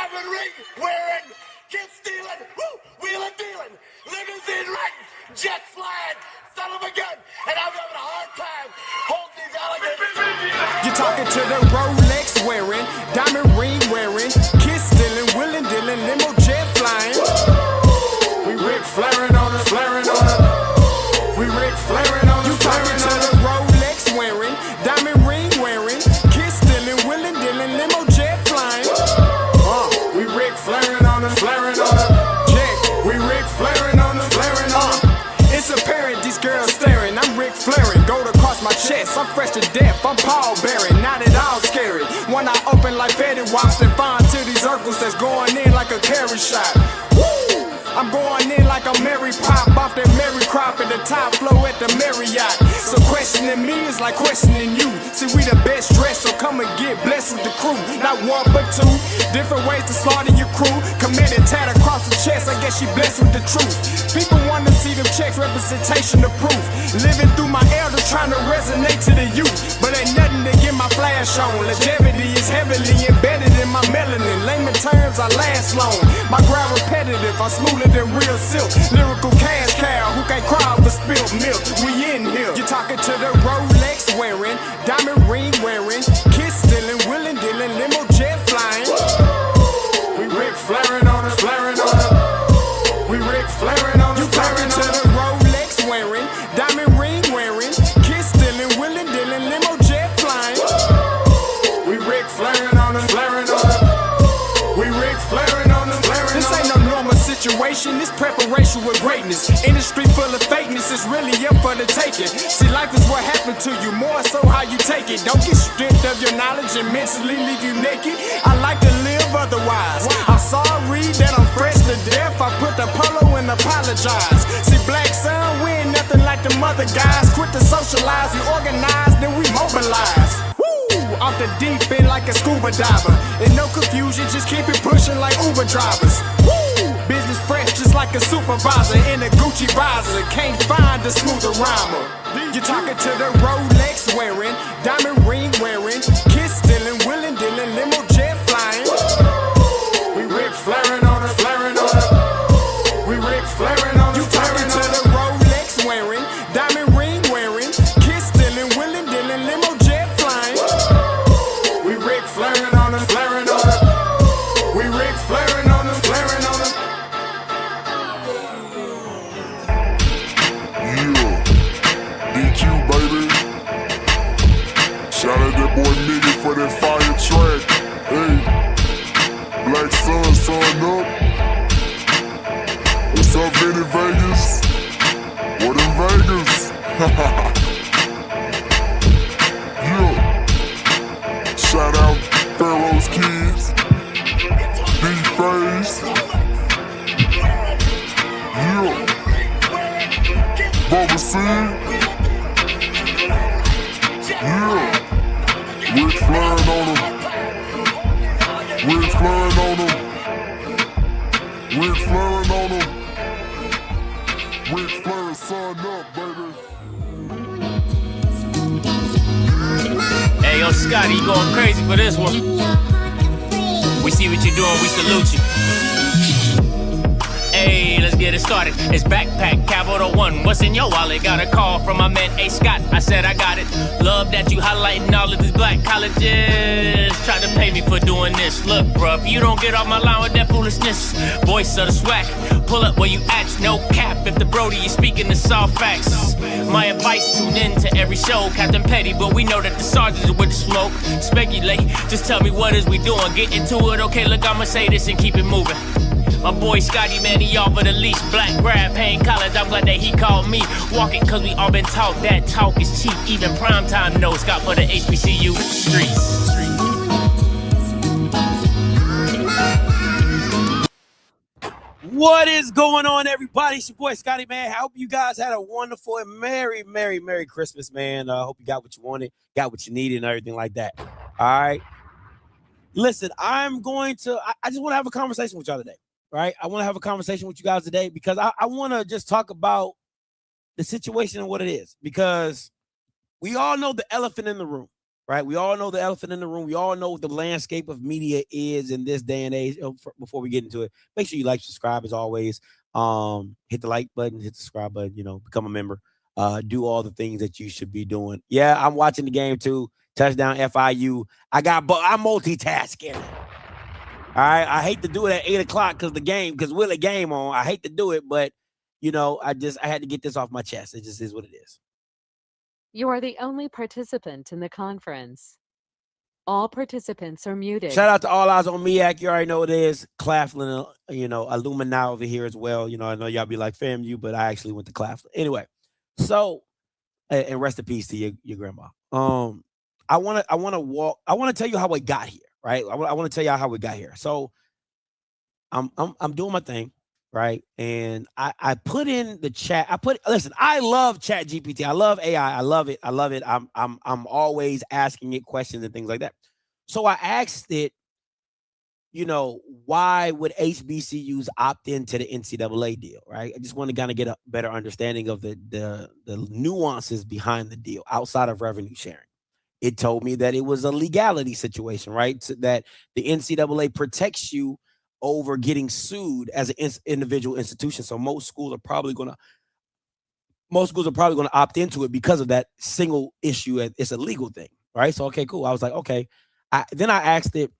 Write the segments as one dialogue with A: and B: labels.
A: diamond ring wearing, kiss stealing, wheeling dealing, limousine riding, jet flying, son of a gun, and I'm having a hard time holding these alligators.
B: You're talking to the Rolex wearing, diamond ring wearing, kiss stealing, wheeling dealing, limo jet flying. We Ric Flairing on it, flaring on it. We Ric Flairing on it. You talking to the Rolex wearing, diamond ring wearing, kiss stealing, wheeling dealing, limo jet flying. We Ric Flairing on it, flaring on it. Check. We Ric Flairing on it, flaring on it. It's apparent these girls staring. I'm Ric Flairing, gold across my chest. I'm fresh to death. I'm Paul Bearing, not at all scary. One eye open like Betty Wops and fine to these circles that's going in like a carry shot. Woo! I'm going in like a Mary Pop off that Mary Crop at the top flow at the Marriott. So questioning me is like questioning you. See, we the best dressed, so come and get blessed with the crew. Not one but two, different ways to slaughter your crew. Committed tat across the chest, I guess she blessed with the truth. People want to see them checks, representation of proof. Living through my elder, trying to resonate to the youth. But ain't nothing to get my flash on. Longevity is heavily embedded in my melanin. Layman terms, I last long. My ground repetitive, I'm smoother than real silk. Lyrical cash cow who can't cry over spilled milk. We in here. You're talking to the Rolex wearing, diamond ring wearing, kiss stealing, wheeling dealing, limo jet flying. We Ric Flairing on it, flaring on it. We Ric Flairing on it, flaring on it. You talking to the Rolex wearing, diamond ring wearing, kiss stealing, wheeling dealing, limo jet flying. We Ric Flairing on it, flaring on it. We Ric Flairing on it, flaring on it. This ain't no normal situation, this preparation with greatness. Industry full of fakeness, it's really up for the taking. See, life is what happened to you, more so how you take it. Don't get stripped of your knowledge and mentally leave you naked. I like to live otherwise. I'm sorry that I'm fresh to death. I put the polo and apologize. See, black son, we ain't nothing like the mother guys. Quit to socialize, we organize, then we mobilize. Off the deep end like a scuba diver. And no confusion, just keep it pushing like Uber drivers. Woo! Business fresh just like a supervisor in a Gucci visor. Can't find a smoother rhymer. You're talking to the Rolex wearing, diamond ring wearing, kiss stealing, wheeling dealing, limo jet flying. We Ric Flairing on it, flaring on it. We Ric Flairing on it. You talking to the Rolex wearing, diamond ring wearing, kiss stealing, wheeling dealing, limo jet flying. We Ric Flairing on it, flaring on it. We Ric Flairing on it, flaring on it.
C: Yeah, DQ baby. Shout out that boy Nigga for that fire track. Hey, Black Sun, sun up. What's up, Vinny Vegas? What in Vegas? Yeah. Shout out Pharaoh's Kids, D-Phase, yeah, Bubba C, yeah, Ric Flairing on them, Ric Flairing on them, Ric Flairing on them, Ric Flairing son up, baby.
D: Hey, yo, Scotty, you going crazy for this one. We see what you're doing, we salute you. Hey, let's get it started. It's Backpack Capital One. What's in your wallet? Got a call from my man, A. Scott. I said I got it. Love that you highlighting all of these black colleges. Try to pay me for doing this. Look, bruh, if you don't get off my line with that foolishness, voice of the SWAC, pull up where you at, no cap. If the Brody is speaking the soft facts. My advice, tune in to every show. Captain Petty, but we know that the sergeant is with the smoke. Speculate, just tell me what is we doing. Get into it, okay, look, I'ma say this and keep it moving. My boy Scotty, man, he offered the least. Black grad, paying college, I'm glad that he called me. Walking, cause we all been taught that talk is cheap. Even primetime knows Scott for the HBCU streets.
E: What is going on, everybody? It's your boy Scotty, man. I hope you guys had a wonderful and merry Christmas, man. I hope you got what you wanted, got what you needed, and everything like that. All right. Listen, I just want to have a conversation with y'all today. Right? I want to have a conversation with you guys today because I want to just talk about the situation and what it is, because we all know the elephant in the room. right? We all know the elephant in the room. We all know what the landscape of media is in this day and age. Before we get into it, make sure you like, subscribe as always. Hit the like button, hit the subscribe button, become a member. Do all the things that you should be doing. Yeah, I'm watching the game too. Touchdown FIU. I'm multitasking. All right. I hate to do it at 8 o'clock because Willie game on. I hate to do it, but I had to get this off my chest. It just is what it is.
F: You are the only participant in the conference. All participants are muted.
E: Shout out to All Eyes on MEAC. You already know what it is. Claflin, Illumina over here as well. I know y'all be like, FAMU, but I actually went to Claflin. Anyway, so, and rest in peace to your grandma. I want to tell you how we got here, right? I want to tell y'all how we got here. So I'm doing my thing, right? And I put in the chat. Listen, I love ChatGPT. I love AI. I love it. I'm always asking it questions and things like that. So I asked it, why would HBCUs opt into the NCAA deal, right? I just want to kind of get a better understanding of the nuances behind the deal outside of revenue sharing. It told me that it was a legality situation, right? So that the NCAA protects you over getting sued as an individual institution. So most schools are probably going to opt into it because of that single issue. It's a legal thing, right? So, okay, cool. I was like, okay. Then I asked it,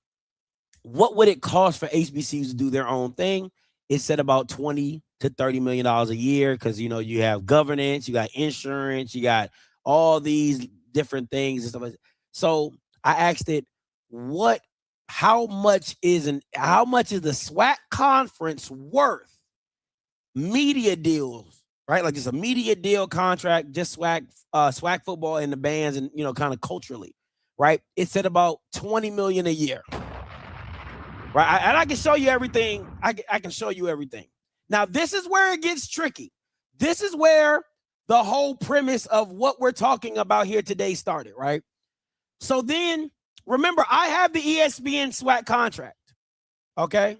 E: what would it cost for HBCUs to do their own thing? It said about $20 to $30 million a year because, you have governance, you got insurance, you got all these different things and stuff like that. So I asked it, how much is the SWAC conference worth? Media deals, right? Like just a media deal contract, just SWAC football and the bands and kind of culturally, right? It said about $20 million a year. Right. And I can show you everything. I can show you everything. Now, this is where it gets tricky. This is where the whole premise of what we're talking about here today started, right? So then, remember, I have the ESPN SWAC contract, okay?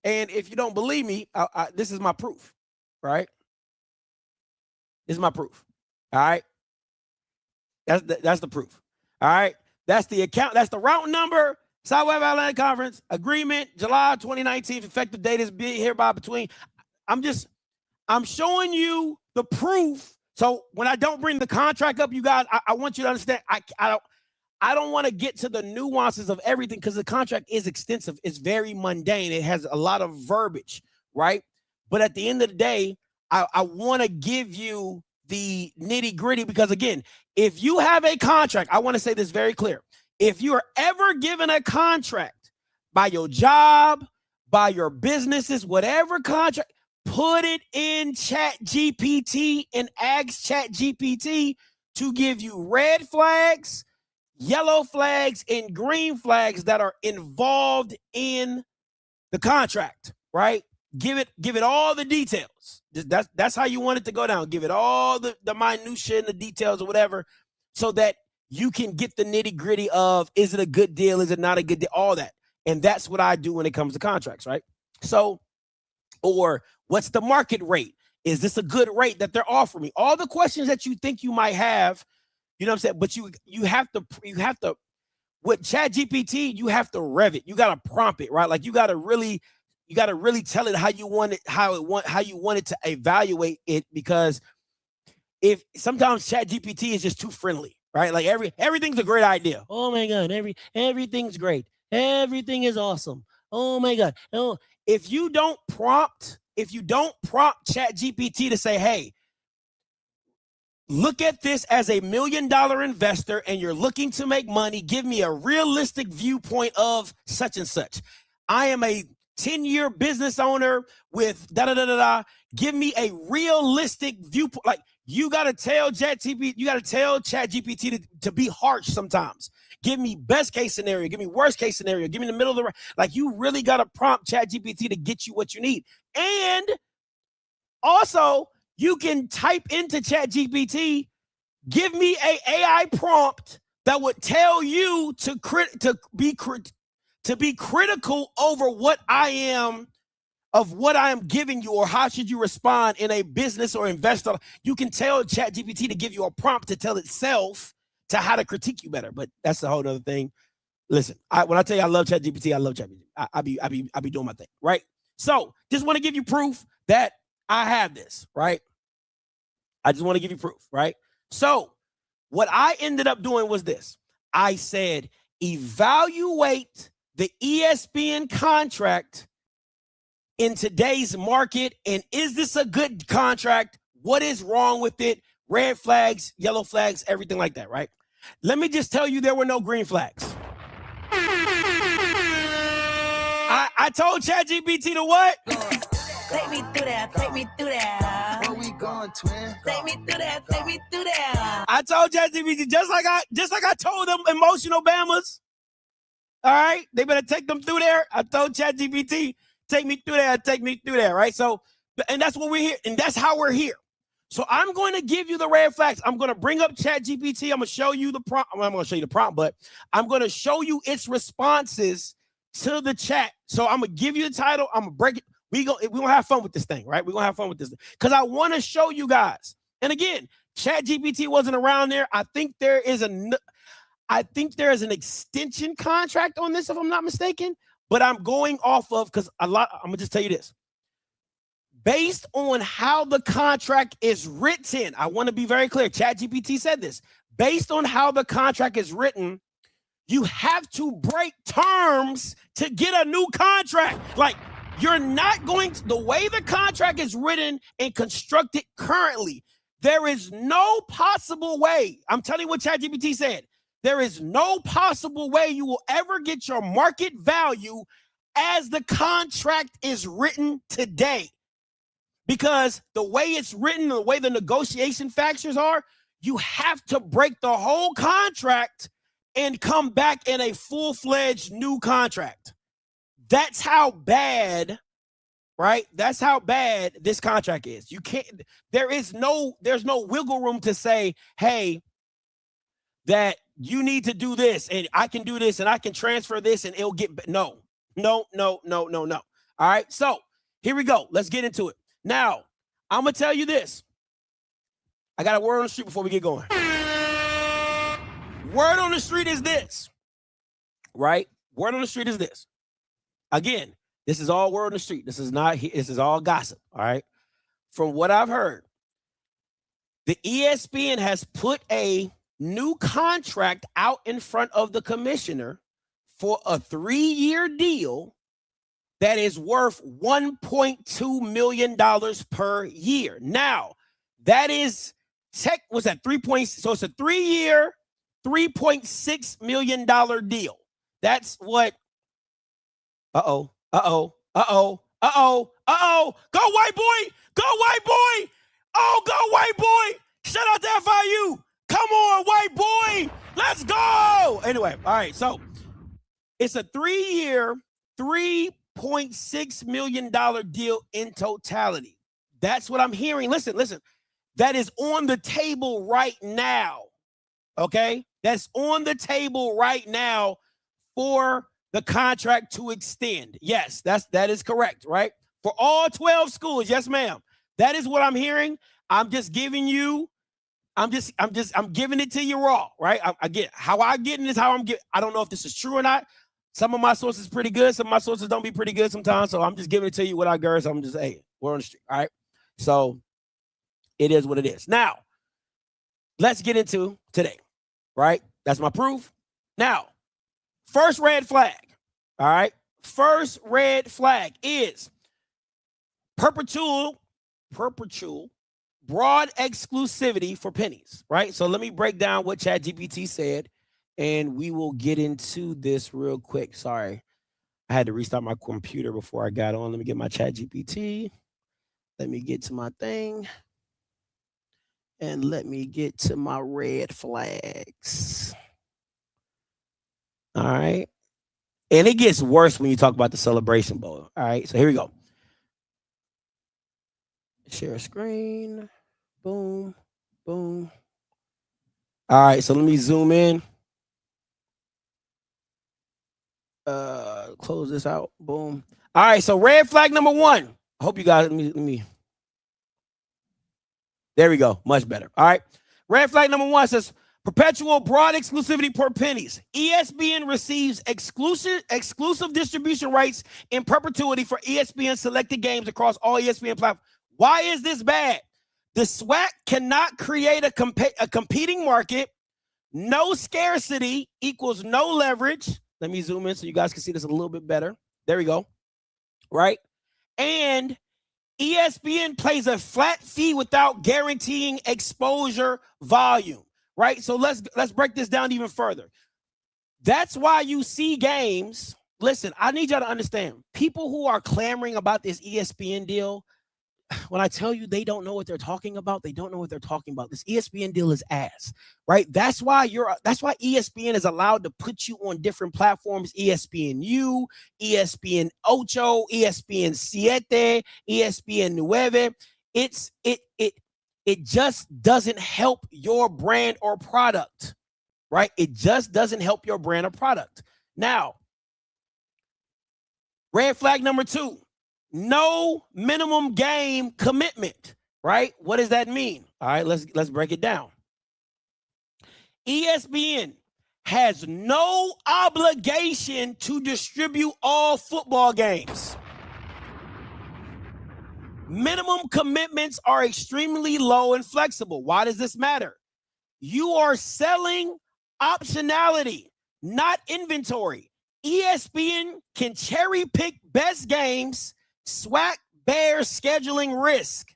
E: And if you don't believe me, this is my proof, right? This is my proof, all right? That's the proof, all right? That's the account. That's the route number. Southwest Atlantic Conference agreement, July 2019, effective date is hereby between. I'm showing you the proof. So when I don't bring the contract up, you guys, I want you to understand. I don't want to get to the nuances of everything because the contract is extensive. It's very mundane. It has a lot of verbiage, right? But at the end of the day, I want to give you the nitty gritty because again, if you have a contract, I want to say this very clear. If you are ever given a contract by your job, by your businesses, whatever contract, put it in ChatGPT and ask ChatGPT to give you red flags, yellow flags, and green flags that are involved in the contract, right? Give it all the details. That's how you want it to go down. Give it all the minutia and the details or whatever so that you can get the nitty gritty of, is it a good deal? Is it not a good deal? All that. And that's what I do when it comes to contracts, right? So, or what's the market rate? Is this a good rate that they're offering me? All the questions that you think you might have, you know what I'm saying? But you have to, with ChatGPT, you have to rev it. You got to prompt it, right? Like you got to really tell it how you want it to evaluate it, because if sometimes ChatGPT is just too friendly. Right? Like everything's a great idea. Oh my God. Everything's great. Everything is awesome. Oh my God. Oh, if you don't prompt ChatGPT to say, hey, look at this as $1 million investor and you're looking to make money, give me a realistic viewpoint of such and such. I am a 10-year business owner with give me a realistic viewpoint. Like, you got to tell ChatGPT to be harsh sometimes. Give me best case scenario. Give me worst case scenario. Give me the middle of the right. Like, you really got to prompt ChatGPT to get you what you need. And also, you can type into ChatGPT, give me a AI prompt that would tell you to be critical over what I am giving you, or how should you respond in a business or investor. You can tell ChatGPT to give you a prompt to tell itself to how to critique you better. But that's a whole other thing. Listen, when I tell you I love ChatGPT, I love ChatGPT. I be doing my thing, right? So just want to give you proof that I have this, right? I just want to give you proof, right? So what I ended up doing was this. I said, evaluate the ESPN contract in today's market. And is this a good contract? What is wrong with it? Red flags, yellow flags, everything like that, right? Let me just tell you, there were no green flags. I told ChatGPT to what?
G: Take me through that, take me through that.
H: Where we going, twin?
G: Take me through that, take me through that.
E: I told ChatGPT just like I told them emotional Bamas. All right, they better take them through there. I told ChatGPT, take me through there, take me through there, right? So, and that's what we're here, and that's how we're here. So I'm going to give you the red flags. I'm going to bring up ChatGPT. I'm going to show you the prompt. I'm going to show you the prompt, but I'm going to show you its responses to the chat. So I'm going to give you the title. I'm going to break it. We're going to have fun with this thing, right? We're going to have fun with this because I want to show you guys. And again, ChatGPT wasn't around there. I think there is an extension contract on this, if I'm not mistaken, but I'm going off of, because I'm going to just tell you this. Based on how the contract is written, I want to be very clear. ChatGPT said this. Based on how the contract is written, you have to break terms to get a new contract. Like, you're not going to, the way the contract is written and constructed currently, there is no possible way. I'm telling you what ChatGPT said. There is no possible way you will ever get your market value as the contract is written today. Because the way it's written, the way the negotiation factors are, you have to break the whole contract and come back in a full-fledged new contract. That's how bad, right? That's how bad this contract is. You can't, there's no wiggle room to say, hey, that you need to do this and I can do this and I can transfer this and it'll get, no. All right, so here we go. Let's get into it. Now, I'm going to tell you this. I got a word on the street before we get going. Word on the street is this, right? Word on the street is this. Again, this is all word on the street. This is all gossip, all right? From what I've heard, the ESPN has put a new contract out in front of the commissioner for a 3-year deal that is worth $1.2 million per year. Now, that is was that 3 points? So it's a 3-year, $3.6 million deal. That's what. Go white boy! Go white boy! Oh, go white boy! Shout out to FIU! Come on, white boy! Let's go! Anyway, all right. So it's a 3-year, $3.6 million deal in totality. That's what I'm hearing. Listen. That is on the table right now. Okay? That's on the table right now for the contract to extend. Yes, that is correct, right? For all 12 schools. Yes, ma'am. That is what I'm hearing. I'm just giving you, I'm giving it to you raw, right? I get how I get in this, how I'm getting. I don't know if this is true or not. Some of my sources pretty good. Some of my sources don't be pretty good sometimes. So I'm just giving it to you what I got. So I'm just, hey, we're on the street. All right. So it is what it is. Now, let's get into today, right? That's my proof. Now, first red flag. All right. First red flag is perpetual broad exclusivity for pennies, right? So let me break down what ChatGPT said, and we will get into this real quick. Sorry, I had to restart my computer before I got on. Let me get my ChatGPT. Let me get to my thing. And let me get to my red flags. All right. And it gets worse when you talk about the Celebration Bowl. All right. So here we go. Share screen. Boom. Boom. All right. So let me zoom in. Close this out. Boom. All right. So red flag number 1. I hope you guys, let me. There we go. Much better. All right. Red flag number 1 says Perpetual broad exclusivity per pennies. ESPN receives exclusive distribution rights in perpetuity for ESPN selected games across all ESPN platforms. Why is this bad? The SWAC cannot create a competing market. No scarcity equals no leverage. Let me zoom in so you guys can see this a little bit better. There we go. Right? And ESPN pays a flat fee without guaranteeing exposure volume. Right? So let's break this down even further. That's why you see games. Listen, I need y'all to understand. People who are clamoring about this ESPN deal, when I tell you they don't know what they're talking about, they don't know what they're talking about. This ESPN deal is ass, right? That's why ESPN is allowed to put you on different platforms: ESPNU, ESPN Ocho, ESPN Siete, ESPN Nueve. It just doesn't help your brand or product, right? It just doesn't help your brand or product. Now, red flag number 2. No minimum game commitment, right? What does that mean? All right, let's break it down. ESPN has no obligation to distribute all football games. Minimum commitments are extremely low and flexible. Why does this matter? You are selling optionality, not inventory. ESPN can cherry pick best games. SWAC bears scheduling risk.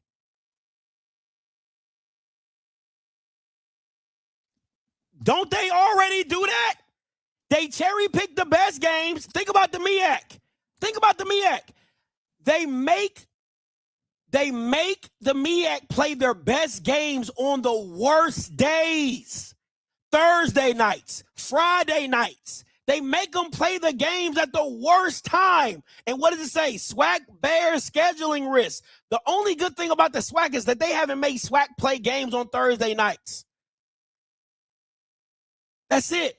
E: Don't they already do that? They cherry pick the best games. Think about the MEAC. They make the MEAC play their best games on the worst days. Thursday nights, Friday nights. They make them play the games at the worst time. And what does it say? SWAC bears scheduling risk. The only good thing about the SWAC is that they haven't made SWAC play games on Thursday nights. That's it.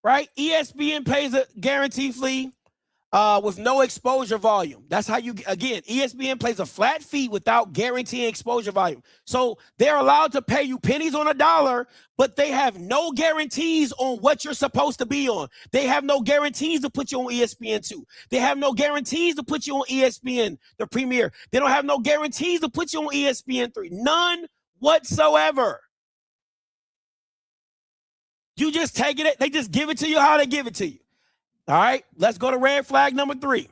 E: Right? ESPN pays a guarantee fee with no exposure volume. That's how ESPN pays a flat fee without guaranteeing exposure volume. So they're allowed to pay you pennies on a dollar, but they have no guarantees on what you're supposed to be on. They have no guarantees to put you on ESPN2. They have no guarantees to put you on ESPN, the Premier. They don't have no guarantees to put you on ESPN3. None whatsoever. You just take it. They just give it to you how they give it to you. All right, let's go to red flag number 3.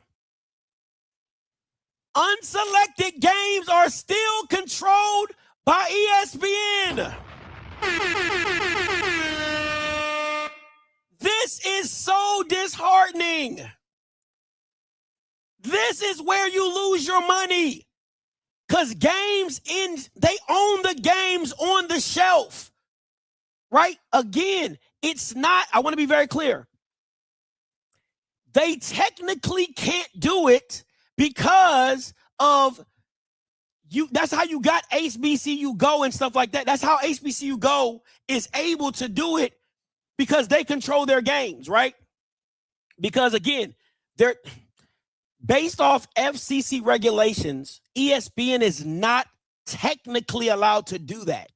E: Unselected games are still controlled by ESPN. This is so disheartening. This is where you lose your money. Because they own the games on the shelf. Right? Again, it's not, I want to be very clear. They technically can't do it because of you. That's how you got HBCU Go and stuff like that. That's how HBCU Go is able to do it, because they control their games, right? Because again, they're based off FCC regulations. ESPN is not technically allowed to do that.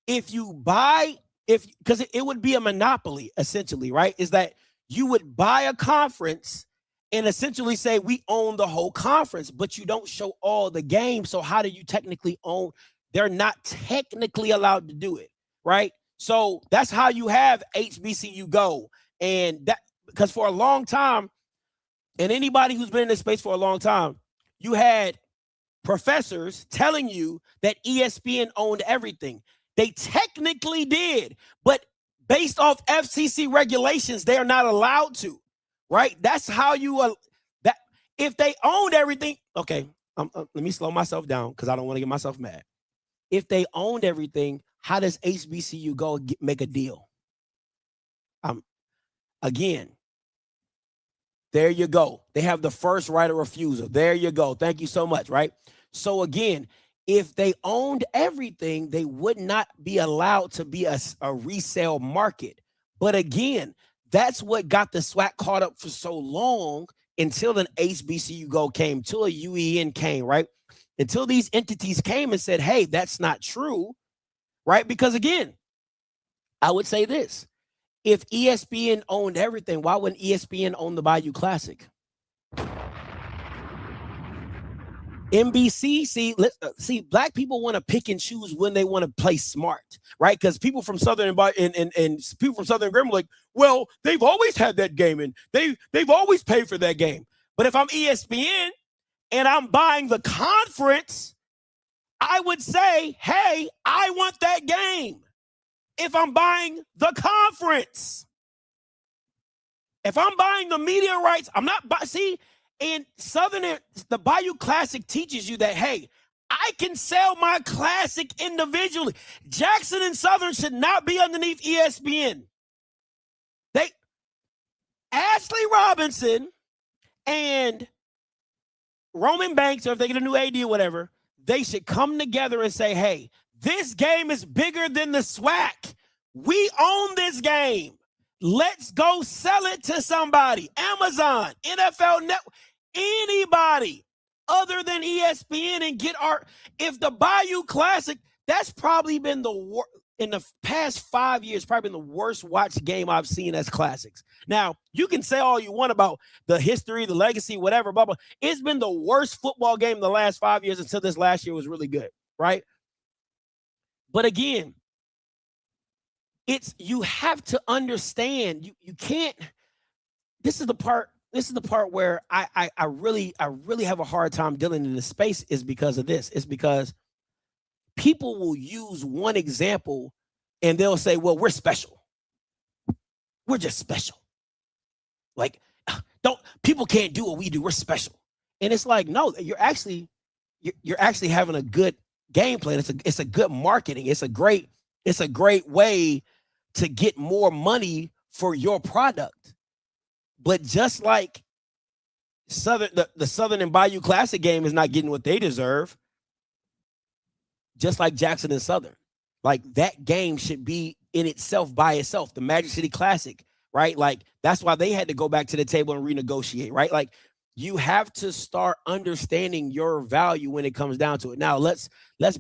E: Because it would be a monopoly essentially, right? Is that you would buy a conference and essentially say, we own the whole conference, but you don't show all the games. So how do you technically own? They're not technically allowed to do it, right? So that's how you have HBCU Go. And that, because for a long time, and anybody who's been in this space for a long time, you had professors telling you that ESPN owned everything. They technically did, but based off FCC regulations, they are not allowed to, right? That's how you, that if they owned everything, okay, let me slow myself down because I don't want to get myself mad. If they owned everything, how does HBCU Go make a deal? Again, there you go. They have the first right of refusal. There you go. Thank you so much, right? So again, if they owned everything, they would not be allowed to be a resale market. But again, that's what got the SWAC caught up for so long until an HBCU Go came, till a UEN came, right? Until these entities came and said, hey, that's not true. right? Because again, I would say this. If ESPN owned everything, why wouldn't ESPN own the Bayou Classic? NBC, see, black people want to pick and choose when they want to play smart, right? Because people from Southern and people from Southern Grim are like, well, they've always had that game and they've always paid for that game. But if I'm ESPN and I'm buying the conference, I would say, hey, I want that game. If I'm buying the conference, if I'm buying the media rights, I'm not see. And the Bayou Classic teaches you that, hey, I can sell my classic individually. Jackson and Southern should not be underneath ESPN. Ashley Robinson and Roman Banks, or if they get a new AD or whatever, they should come together and say, hey, this game is bigger than the SWAC. We own this game. Let's go sell it to somebody. Amazon, NFL Network, anybody other than ESPN, and get if the Bayou Classic, that's probably been in the past 5 years, probably been the worst watched game I've seen as classics. Now, you can say all you want about the history, the legacy, whatever, blah, blah. It's been the worst football game in the last 5 years until this last year was really good, right? But again, you have to understand, you can't, this is the part where I really have a hard time dealing in this space, is because of this. It's because people will use one example and they'll say, well, we're special. We're just special. Like, people can't do what we do. We're special. And it's like, no, you're actually having a good game plan. It's a good marketing. It's a great way to get more money for your product. But just like the Southern and Bayou Classic game is not getting what they deserve, just like Jackson and Southern, like that game should be in itself by itself. The Magic City Classic, right? Like that's why they had to go back to the table and renegotiate, right? Like you have to start understanding your value when it comes down to it. Now let's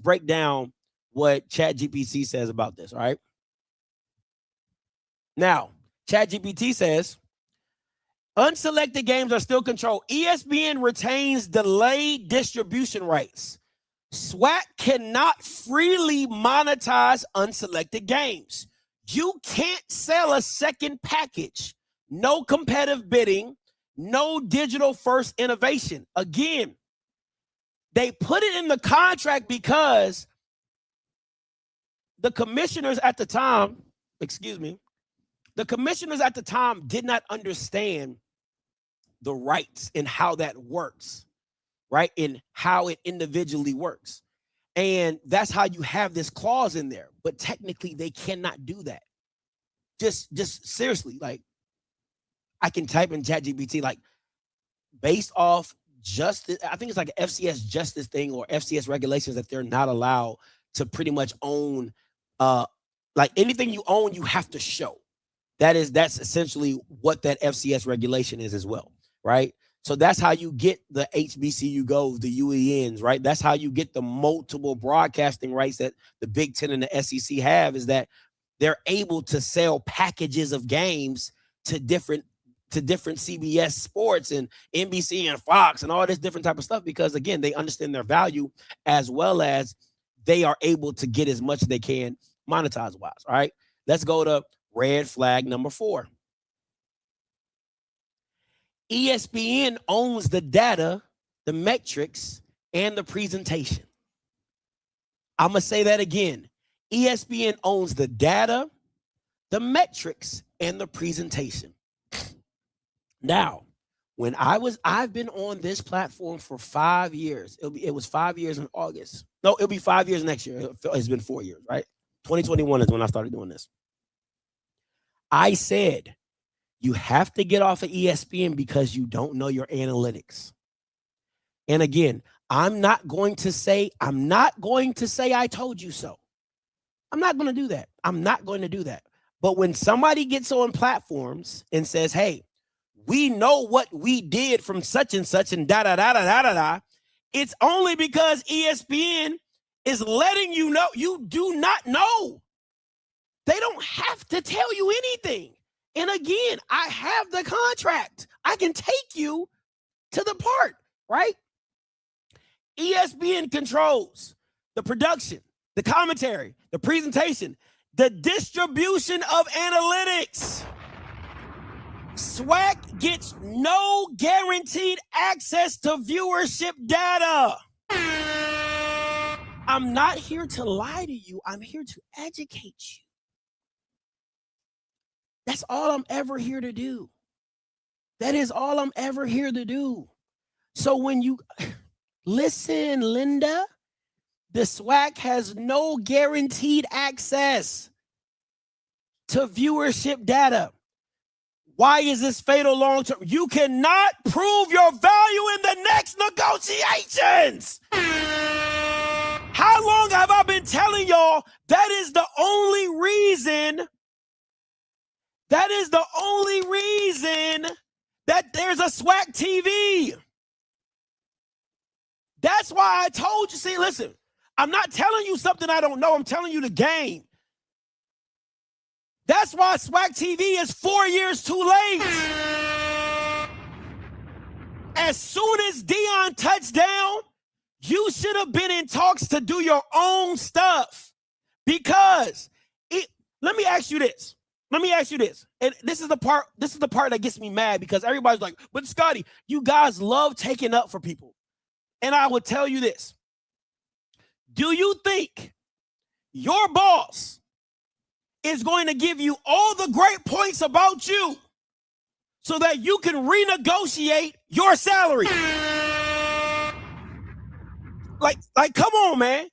E: break down what ChatGPT says about this, all right? Now, ChatGPT says, unselected games are still controlled. ESPN retains delayed distribution rights. SWAC cannot freely monetize unselected games. You can't sell a second package. No competitive bidding, no digital first innovation. Again, they put it in the contract because the commissioners at the time, did not understand the rights and how that works, right? And how it individually works. And that's how you have this clause in there. But technically, they cannot do that. Just seriously, like, I can type in ChatGPT, like, based off justice, I think it's like an FCS justice thing or FCS regulations that they're not allowed to pretty much own, like anything you own, you have to show. That's essentially what that FCS regulation is as well, right? So that's how you get the HBCU goals, the UENs, right? That's how you get the multiple broadcasting rights that the Big Ten and the SEC have, is that they're able to sell packages of games to different CBS Sports and NBC and Fox and all this different type of stuff, because again, they understand their value as well as they are able to get as much as they can monetize wise. All right, let's go to red flag number 4. ESPN owns the data, the metrics, and the presentation. I'm going to say that again. ESPN owns the data, the metrics, and the presentation. Now, when I've been on this platform for 5 years. It was 5 years in August. No, it'll be 5 years next year. It's been 4 years, right? 2021 is when I started doing this. I said, you have to get off of ESPN because you don't know your analytics. And again, I'm not going to say I told you so. I'm not going to do that. I'm not going to do that. But when somebody gets on platforms and says, hey, we know what we did from such and such and da-da-da-da-da-da-da, it's only because ESPN is letting you know you do not know. They don't have to tell you anything. And again, I have the contract. I can take you to the part, right? ESPN controls the production, the commentary, the presentation, the distribution of analytics. SWAC gets no guaranteed access to viewership data. I'm not here to lie to you. I'm here to educate you. That's all I'm ever here to do. That is all I'm ever here to do. So when you listen, Linda, the SWAC has no guaranteed access to viewership data. Why is this fatal long term? You cannot prove your value in the next negotiations. How long have I been telling y'all that is the only reason? That is the only reason that there's a SWAC TV. That's why I told you, see, listen, I'm not telling you something I don't know. I'm telling you the game. That's why SWAC TV is 4 years too late. As soon as Dion touched down, you should have been in talks to do your own stuff. Because let me ask you this. Let me ask you this. And this is the part that gets me mad, because everybody's like, but Scotty, you guys love taking up for people. And I would tell you this. Do you think your boss is going to give you all the great points about you so that you can renegotiate your salary? Like, come on, man.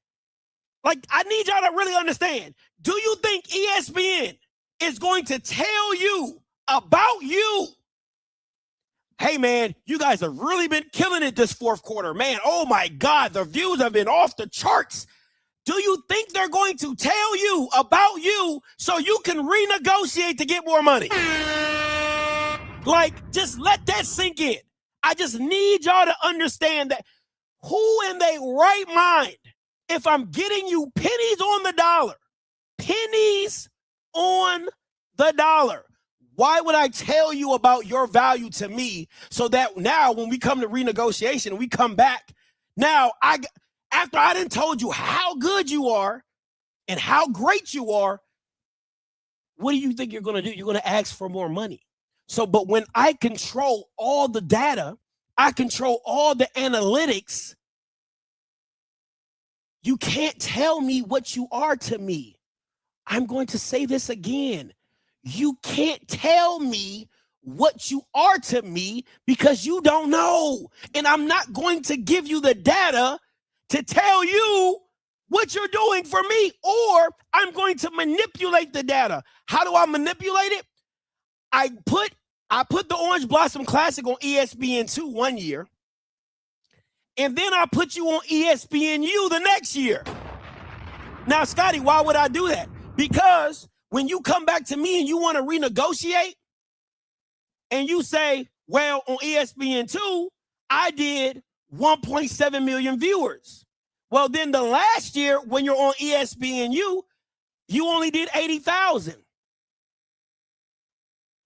E: Like, I need y'all to really understand. Do you think ESPN is going to tell you about you? Hey, man, you guys have really been killing it this fourth quarter. Man, oh, my God, the views have been off the charts. Do you think they're going to tell you about you so you can renegotiate to get more money? Like, just let that sink in. I just need y'all to understand that who in their right mind, if I'm getting you pennies on the dollar, why would I tell you about your value to me so that now when we come to renegotiation, we come back, now after I done told you how good you are and how great you are, what do you think you're going to do? You're going to ask for more money. So, but when I control all the data, I control all the analytics, you can't tell me what you are to me. I'm going to say this again. You can't tell me what you are to me because you don't know. And I'm not going to give you the data to tell you what you're doing for me, or I'm going to manipulate the data. How do I manipulate it? I put the Orange Blossom Classic on ESPN2 one year, and then I put you on ESPNU the next year. Now, Scotty, why would I do that? Because when you come back to me and you want to renegotiate, and you say, well, on ESPN2, I did 1.7 million viewers. Well, then the last year when you're on ESPNU, you only did 80,000.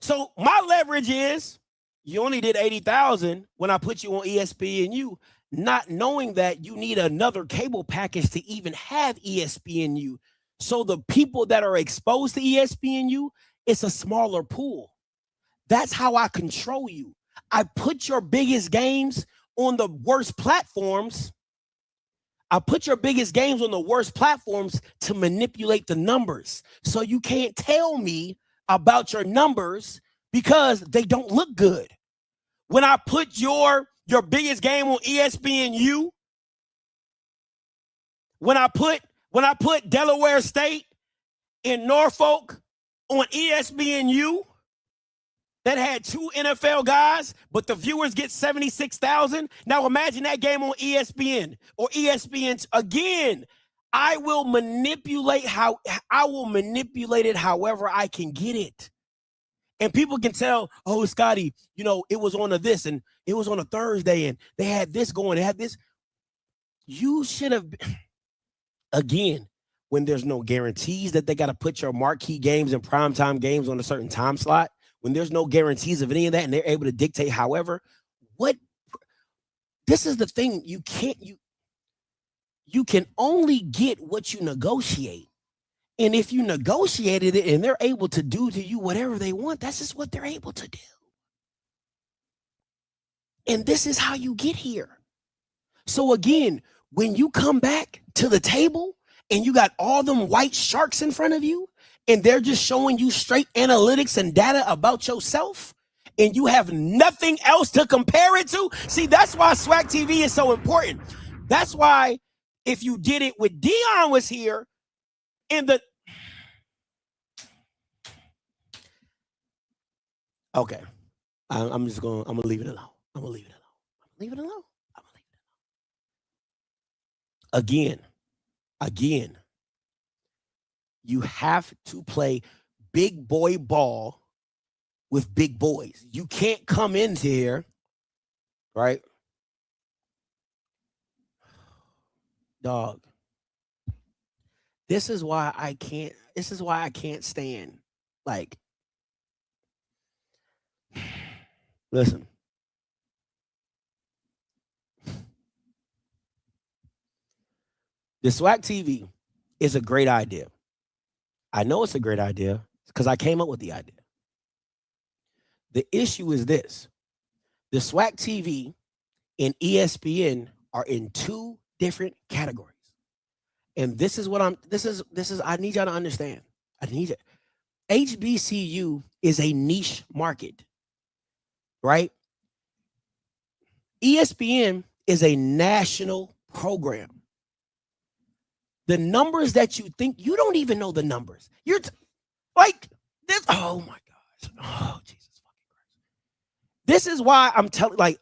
E: So my leverage is you only did 80,000 when I put you on ESPNU, not knowing that you need another cable package to even have ESPNU. So the people that are exposed to ESPNU, it's a smaller pool. That's how I control you. I put your biggest games on the worst platforms. I put your biggest games on the worst platforms to manipulate the numbers. So you can't tell me about your numbers because they don't look good. When I put your biggest game on ESPNU, when I put Delaware State in Norfolk on ESPNU, that had 2 NFL guys, but the viewers get 76,000. Now imagine that game on ESPN or ESPN. Again, I will manipulate it however I can get it. And people can tell, oh, Scotty, it was on this and it was on a Thursday and they had this going, they had this. You should have, Again, when there's no guarantees that they got to put your marquee games and primetime games on a certain time slot, when there's no guarantees of any of that and they're able to dictate however, this is the thing, you can only get what you negotiate. And if you negotiated it and they're able to do to you whatever they want, that's just what they're able to do. And this is how you get here. So again, when you come back to the table and you got all them white sharks in front of you and they're just showing you straight analytics and data about yourself and you have nothing else to compare it to, see, that's why SWAC TV is so important. That's why if you did it with Dion was here in the... Okay, I'm gonna leave it alone. I'm gonna leave it alone. Leave it alone. I'm gonna leave it alone. Again, you have to play big boy ball with big boys. You can't come into here, right? Dog. This is why I can't stand, like, listen. The SWAC TV is a great idea. I know it's a great idea because I came up with the idea. The issue is this. The SWAC TV and ESPN are in two different categories. And this is what I need y'all to understand. I need it. HBCU is a niche market, right? ESPN is a national program. The numbers that you think, you don't even know the numbers. You're like this. Oh my gosh. Oh, Jesus fucking Christ. This is why I'm telling, like,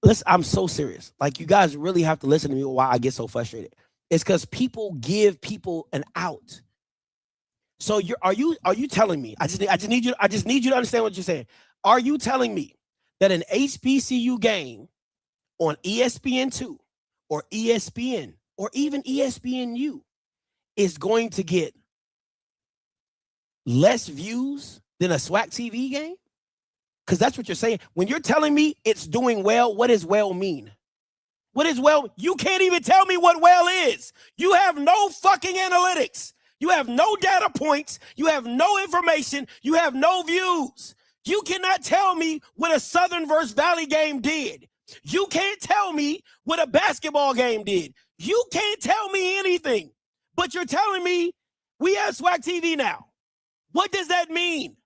E: listen, I'm so serious. Like, you guys really have to listen to me why I get so frustrated. It's because people give people an out. So are you telling me? I just need you to understand what you're saying. Are you telling me that an HBCU game on ESPN2 or ESPN or even ESPNU is going to get less views than a SWAC TV game? Because that's what you're saying. When you're telling me it's doing well, what does well mean? What is well? You can't even tell me what well is. You have no fucking analytics. You have no data points. You have no information. You have no views. You cannot tell me what a Southern versus Valley game did. You can't tell me what a basketball game did. You can't tell me anything, but you're telling me we have SWAC TV now. What does that mean?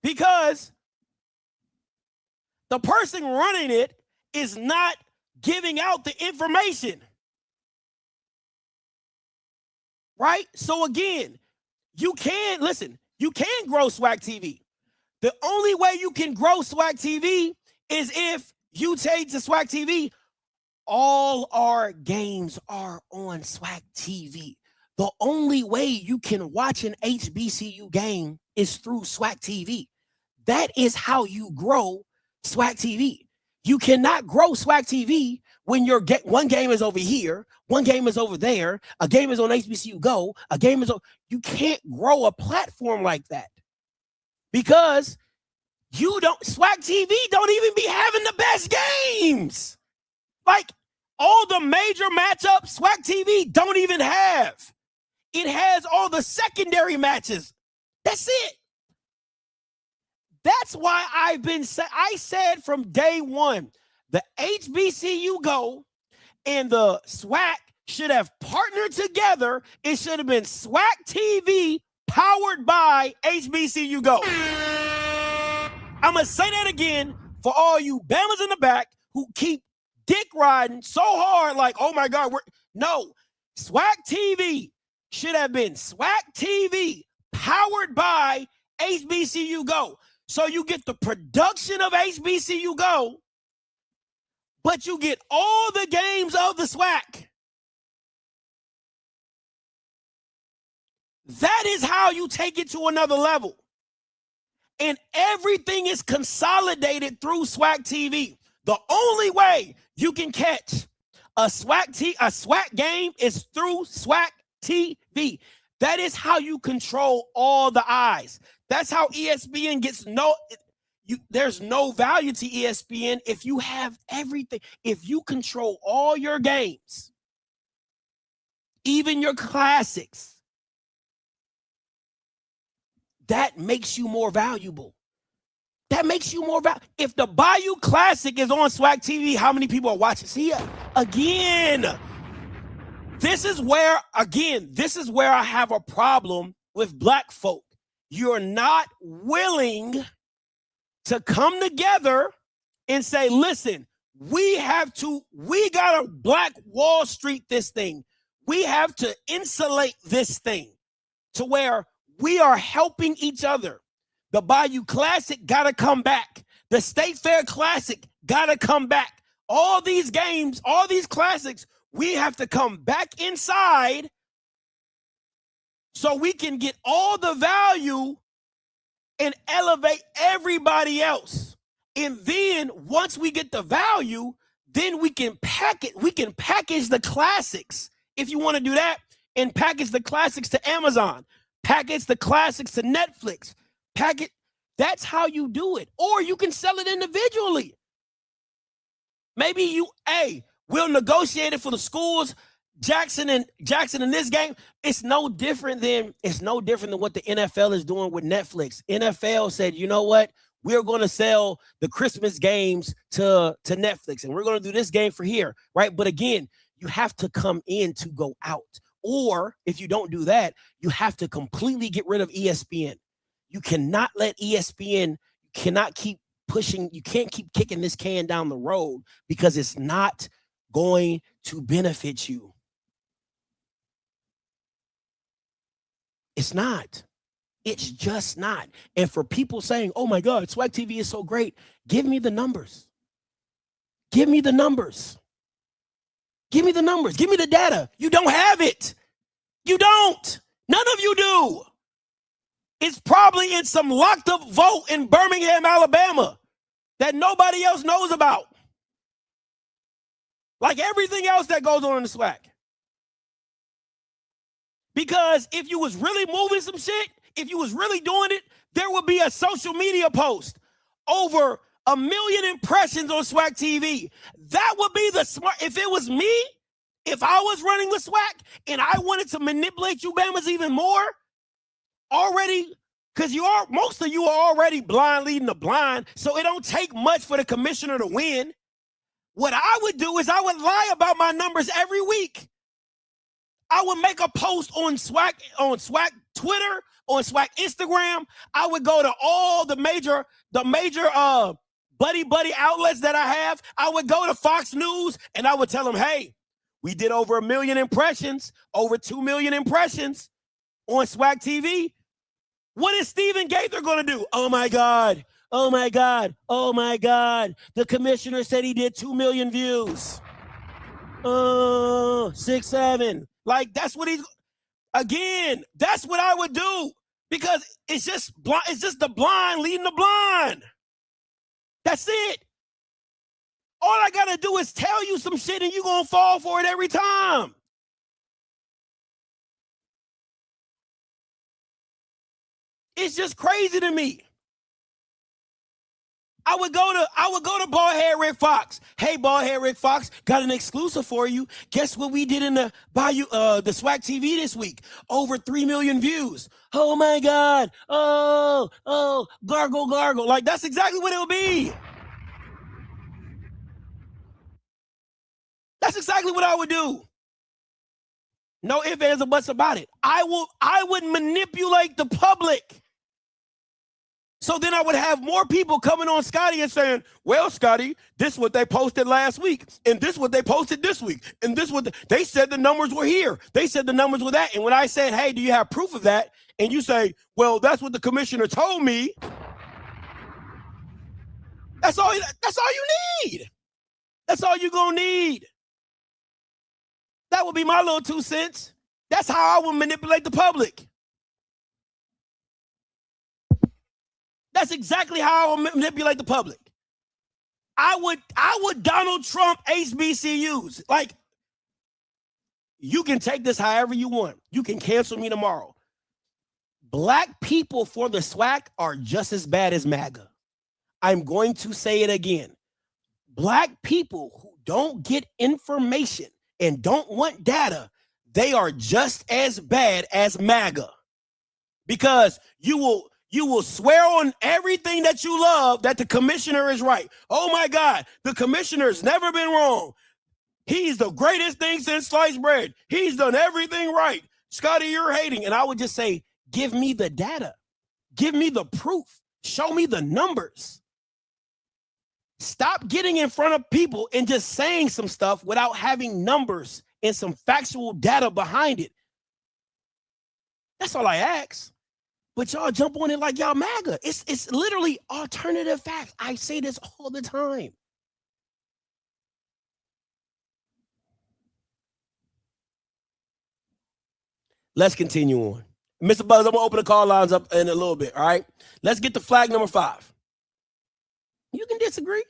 E: Because the person running it is not giving out the information. Right? So again, you can grow SWAC TV. The only way you can grow SWAC TV is if you take to SWAC TV, all our games are on SWAC TV. The only way you can watch an HBCU game is through SWAC TV. That is how you grow SWAC TV. You cannot grow SWAC TV when one game is over here, one game is over there, a game is on HBCU Go, a game is on. You can't grow a platform like that because SWAC TV don't even be having the best games. Like all the major matchups, SWAC TV don't even have. It has all the secondary matches. That's it. That's why I said from day one, the HBCU Go and the SWAC should have partnered together. It should have been SWAC TV powered by HBCU Go. I'm going to say that again for all you Bammers in the back who keep dick riding so hard like, oh my God, no. SWAC TV should have been SWAC TV powered by HBCU Go. So you get the production of HBCU Go, but you get all the games of the SWAC. That is how you take it to another level. And everything is consolidated through SWAC TV. The only way you can catch A SWAC game is through SWAC TV. That is how you control all the eyes. That's how ESPN gets there's no value to ESPN if you have everything. If you control all your games, even your classics, that makes you more valuable. That makes you more valuable. If the Bayou Classic is on SWAC TV, how many people are watching? See, again, this is where I have a problem with black folk. You're not willing to come together and say, listen, we gotta Black Wall Street this thing. We have to insulate this thing to where we are helping each other. The Bayou Classic gotta come back. The State Fair Classic gotta come back. All these games, all these classics, we have to come back inside so we can get all the value and elevate everybody else. And then once we get the value, then we can package the classics, if you want to do that, and package the classics to Amazon, package the classics to Netflix, that's how you do it. Or you can sell it individually. Maybe we'll negotiate it for the schools. Jackson in this game, it's no different than what the NFL is doing with Netflix. NFL said, you know what? We're going to sell the Christmas games to Netflix, and we're going to do this game for here, right? But again, you have to come in to go out. Or if you don't do that, you have to completely get rid of ESPN. You cannot let ESPN, you cannot keep pushing, you can't keep kicking this can down the road because it's not going to benefit you. It's not. It's just not. And for people saying, oh my God, SWAC TV is so great, give me the numbers. Give me the numbers. Give me the numbers. Give me the data. You don't have it. You don't. None of you do. It's probably in some locked up vote in Birmingham, Alabama that nobody else knows about. Like everything else that goes on in the SWAC. Because if you was really moving some shit, if you was really doing it, there would be a social media post over 1 million impressions on SWAC TV. That would be the smart. If it was me, if I was running the SWAC and I wanted to manipulate you Bamas even more, already, because most of you are already blind leading the blind, so it don't take much for the commissioner to win. What I would do is I would lie about my numbers every week. I would make a post on SWAC Twitter, on SWAC Instagram. I would go to all the major buddy outlets that I have. I would go to Fox News and I would tell them, hey, we did over 1 million impressions, over 2 million impressions on SWAC TV. What is Stephen Gaither going to do? Oh my God. Oh my God. Oh my God. The commissioner said he did 2 million views. 6, 7. Like that's what that's what I would do because it's just the blind leading the blind. That's it. All I got to do is tell you some shit and you're going to fall for it every time. It's just crazy to me. I would go to Baldhead Rick Fox. Hey, Baldhead Rick Fox, got an exclusive for you. Guess what we did in the SWAC TV this week? Over 3 million views. Oh my God. Oh, gargle. Like that's exactly what it would be. That's exactly what I would do. No ifs, ands, or buts about it. I would manipulate the public. So then I would have more people coming on Scotty and saying, well, Scotty, this is what they posted last week. And this is what they posted this week. And this is what they said the numbers were here. They said the numbers were that. And when I said, hey, do you have proof of that? And you say, well, that's what the commissioner told me. That's all you need. That's all you're going to need. That would be my little 2 cents. That's how I would manipulate the public. That's exactly how I would manipulate the public. I would Donald Trump HBCUs. Like, You can take this however you want. You can cancel me tomorrow. Black people for the SWAC are just as bad as MAGA. I'm going to say it again. Black people who don't get information and don't want data, they are just as bad as MAGA. Because you will swear on everything that you love that the commissioner is right. Oh my God, the commissioner's never been wrong. He's the greatest thing since sliced bread. He's done everything right. Scotty, you're hating. And I would just say, give me the data. Give me the proof. Show me the numbers. Stop getting in front of people and just saying some stuff without having numbers and some factual data behind it. That's all I ask. But y'all jump on it like y'all MAGA. It's literally alternative facts. I say this all the time. Let's continue on. Mr. Buzz, I'm going to open the call lines up in a little bit, all right? Let's get to flag number 5. You can disagree.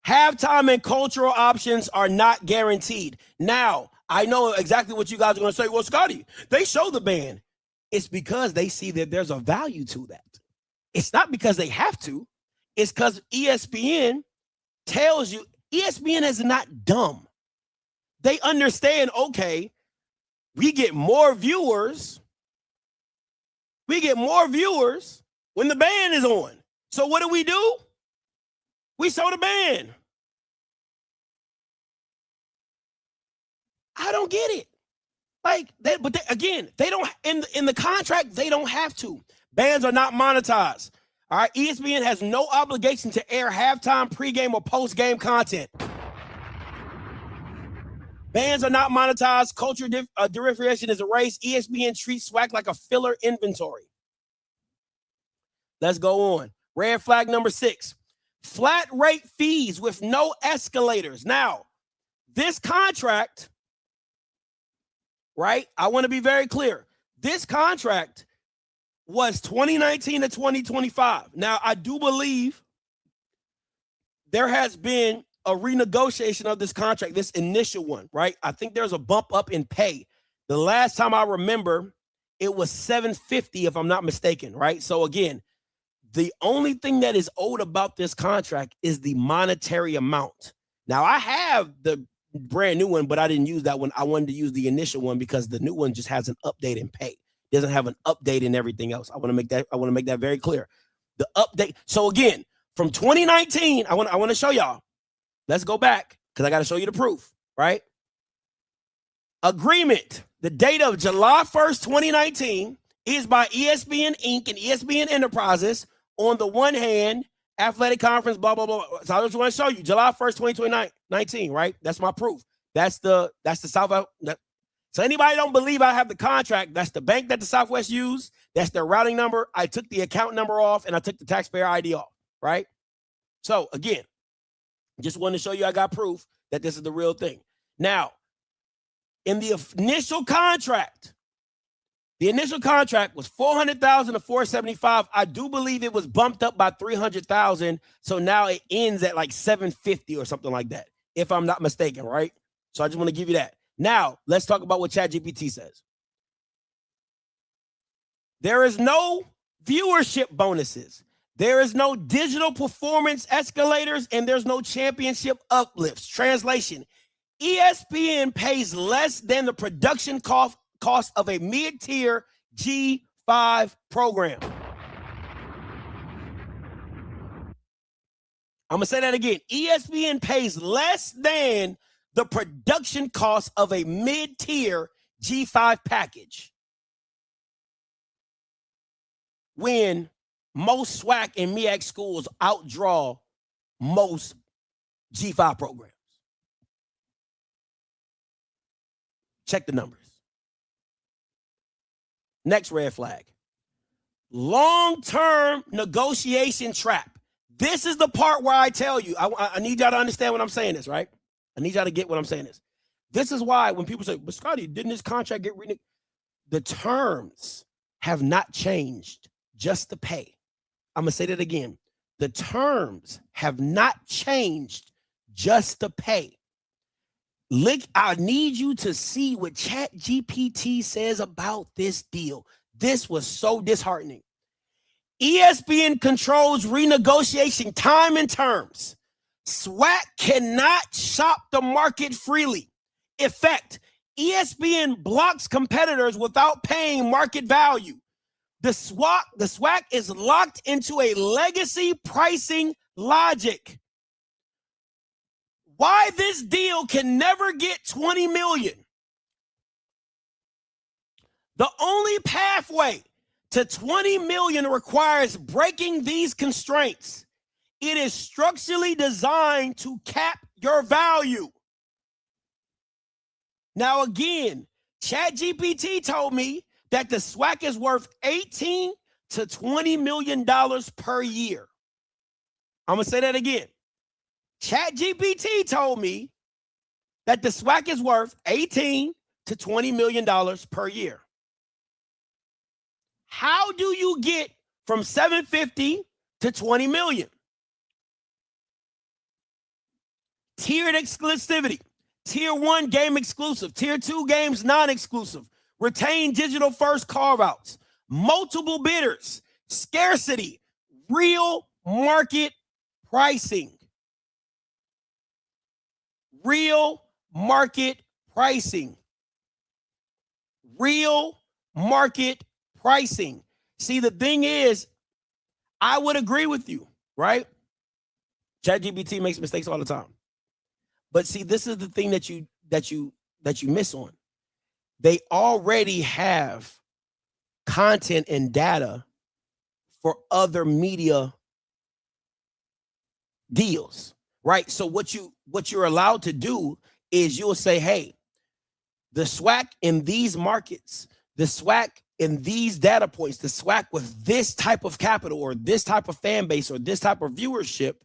E: Halftime and cultural options are not guaranteed. Now, I know exactly what you guys are going to say. Well, Scotty, they show the band. It's because they see that there's a value to that. It's not because they have to. It's because ESPN tells you, ESPN is not dumb. They understand, okay, we get more viewers. We get more viewers when the band is on. So what do? We show the band. I don't get it. Like that, but again, they don't in the contract, they don't have to. Bands are not monetized. All right, ESPN has no obligation to air halftime, pregame, or postgame content. Bands are not monetized. Culture differentiation is erased. ESPN treats SWAC like a filler inventory. Let's go on. Red flag number 6. Flat rate fees with no escalators. Now, this contract, right? I want to be very clear. This contract was 2019 to 2025. Now, I do believe there has been a renegotiation of this contract, this initial one, right? I think there's a bump up in pay. The last time I remember, it was $750, if I'm not mistaken, right? So again, the only thing that is owed about this contract is the monetary amount. Now, I have the brand new one, but I didn't use that one. I wanted to use the initial one because the new one just has an update in pay. It doesn't have an update in everything else. I want to make that very clear. The update. So again, from 2019, I want to show y'all. Let's go back because I got to show you the proof, right? Agreement. The date of July 1st, 2019 is by ESPN Inc. and ESPN Enterprises. On the one hand, athletic conference, blah, blah, blah. So I just want to show you July 1st, 2019, right? That's my proof. That's the South. So anybody don't believe I have the contract, that's the bank that the Southwest used. That's their routing number. I took the account number off and I took the taxpayer ID off, right? So again, just wanted to show you I got proof that this is the real thing. Now, in the initial contract, was $400,000 to $475,000. I do believe it was bumped up by $300,000. So now it ends at like $750 or something like that, if I'm not mistaken, right? So I just want to give you that. Now, let's talk about what ChatGPT says. There is no viewership bonuses. There is no digital performance escalators, and there's no championship uplifts. Translation, ESPN pays less than the production cost of a mid-tier G5 program. I'm going to say that again. ESPN pays less than the production cost of a mid-tier G5 package. When most SWAC and MEAC schools outdraw most G5 programs. Check the numbers. Next red flag. Long-term negotiation trap. This is the part where I tell you, I need y'all to understand what I'm saying this, right? I need y'all to get what I'm saying this. This is why when people say, but Scotty, didn't this contract get reneged? The terms have not changed, just the pay. I'm going to say that again. The terms have not changed, just the pay. Look, I need you to see what ChatGPT says about this deal. This was so disheartening. ESPN controls renegotiation time and terms. SWAC cannot shop the market freely. Effect, ESPN blocks competitors without paying market value. The SWAC is locked into a legacy pricing logic. Why this deal can never get 20 million. The only pathway to 20 million requires breaking these constraints. It is structurally designed to cap your value. Now again, ChatGPT told me that the SWAC is worth $18 to $20 million per year. I'm gonna say that again. ChatGPT told me that the SWAC is worth $18 to $20 million per year. How do you get from 750 to 20 million? Tiered exclusivity. Tier 1 game exclusive. Tier 2 games non-exclusive. Retain digital first carve-outs. Multiple bidders. Scarcity. Real market pricing. Real market pricing. Real market pricing. See, the thing is, I would agree with you, right? ChatGPT makes mistakes all the time. But see, this is the thing that you miss on. They already have content and data for other media deals, right? So what you're allowed to do is you'll say, hey, the SWAC in these markets, the SWAC in these data points, the SWAC with this type of capital or this type of fan base or this type of viewership,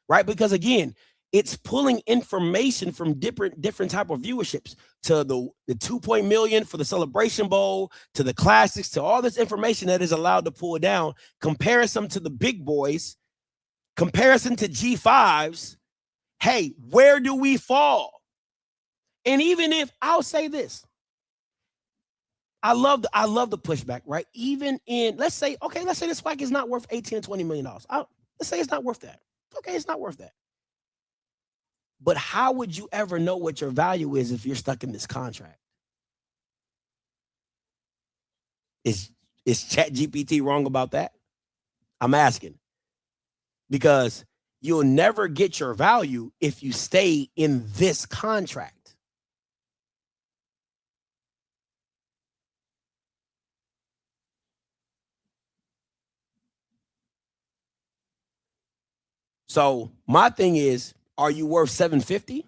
E: right? Because again, it's pulling information from different type of viewerships to the 2 million for the Celebration Bowl, to the classics, to all this information that is allowed to pull down, comparison to the big boys, comparison to G5s. Hey, where do we fall? And even if, I'll say this, I love the pushback, right? Even in, let's say the SWAC is not worth $18 to $20 million. Let's say it's not worth that. Okay, it's not worth that. But how would you ever know what your value is if you're stuck in this contract? Is ChatGPT wrong about that? I'm asking. Because you'll never get your value if you stay in this contract. So my thing is, are you worth 750?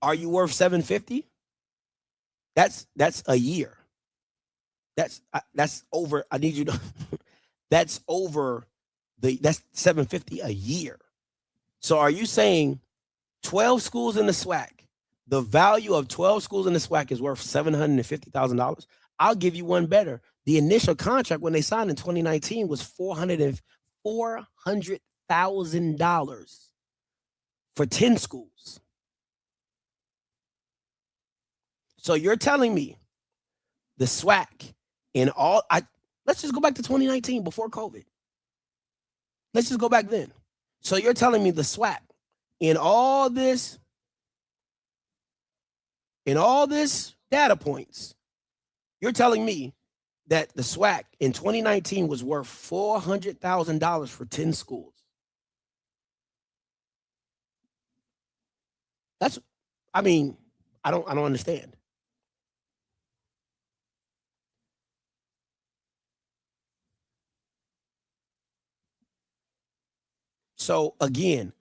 E: Are you worth 750? That's a year. That's over. I need you to. That's over that's 750 a year. So are you saying 12 schools in the SWAC, the value of 12 schools in the SWAC is worth $750,000? I'll give you one better. The initial contract when they signed in 2019 was $400,000 for 10 schools. So you're telling me the SWAC in all, let's just go back to 2019 before COVID. Let's just go back then. So you're telling me the SWAC in all this data points, you're telling me that the SWAC in 2019 was worth $400,000 for 10 schools. I don't understand. So again,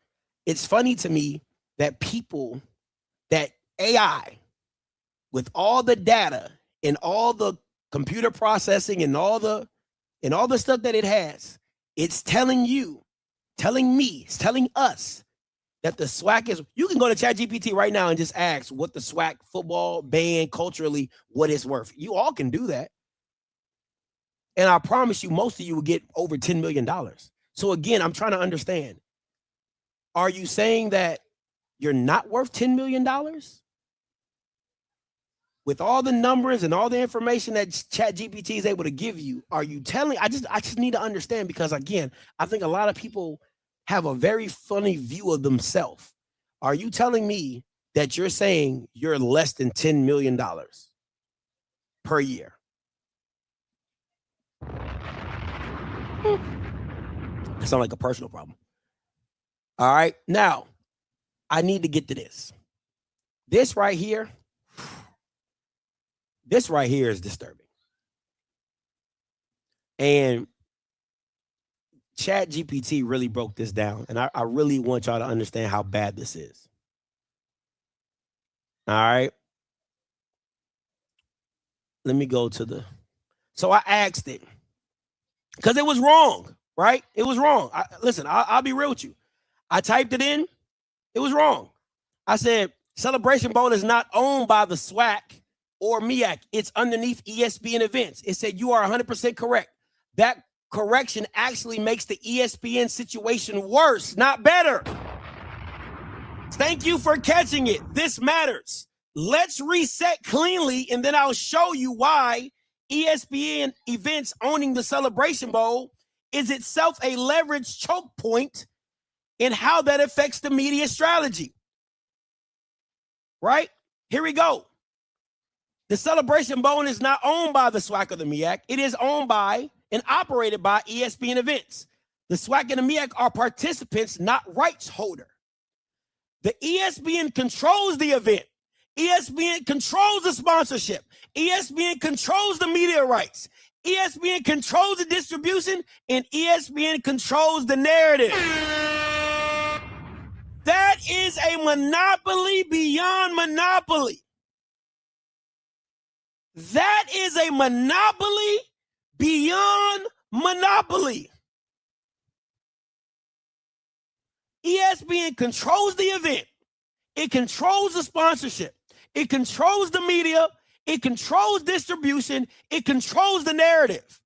E: it's funny to me that that AI with all the data and all the computer processing and all the stuff that it has, it's telling you, telling me, it's telling us that the SWAC is, you can go to ChatGPT right now and just ask what the SWAC football band culturally, what it's worth. You all can do that. And I promise you, most of you will get over $10 million. So again, I'm trying to understand. Are you saying that you're not worth $10 million? With all the numbers and all the information that ChatGPT is able to give you, are you telling? I just need to understand, because again, I think a lot of people have a very funny view of themselves. Are you telling me that you're saying you're less than $10 million per year? It sounds like a personal problem. All right, now I need to get to this. This right here is disturbing. And ChatGPT really broke this down. And I really want y'all to understand how bad this is. All right. Let me go to the. So I asked it because it was wrong, right? It was wrong. Listen, I'll be real with you. I typed it in. It was wrong. I said, Celebration Bowl is not owned by the SWAC or MEAC. It's underneath ESPN events. It said, you are 100% correct. That correction actually makes the ESPN situation worse, not better. Thank you for catching it. This matters. Let's reset cleanly, and then I'll show you why ESPN events owning the Celebration Bowl is itself a leverage choke point and how that affects the media strategy. Right? Here we go. The Celebration Bowl is not owned by the SWAC or the MEAC. It is owned by and operated by ESPN events. The SWAC and the MEAC are participants, not rights holder. The ESPN controls the event. ESPN controls the sponsorship. ESPN controls the media rights. ESPN controls the distribution, and ESPN controls the narrative. That is a monopoly beyond monopoly. That is a monopoly beyond monopoly. ESPN controls the event. It controls the sponsorship. It controls the media. It controls distribution. It controls the narrative.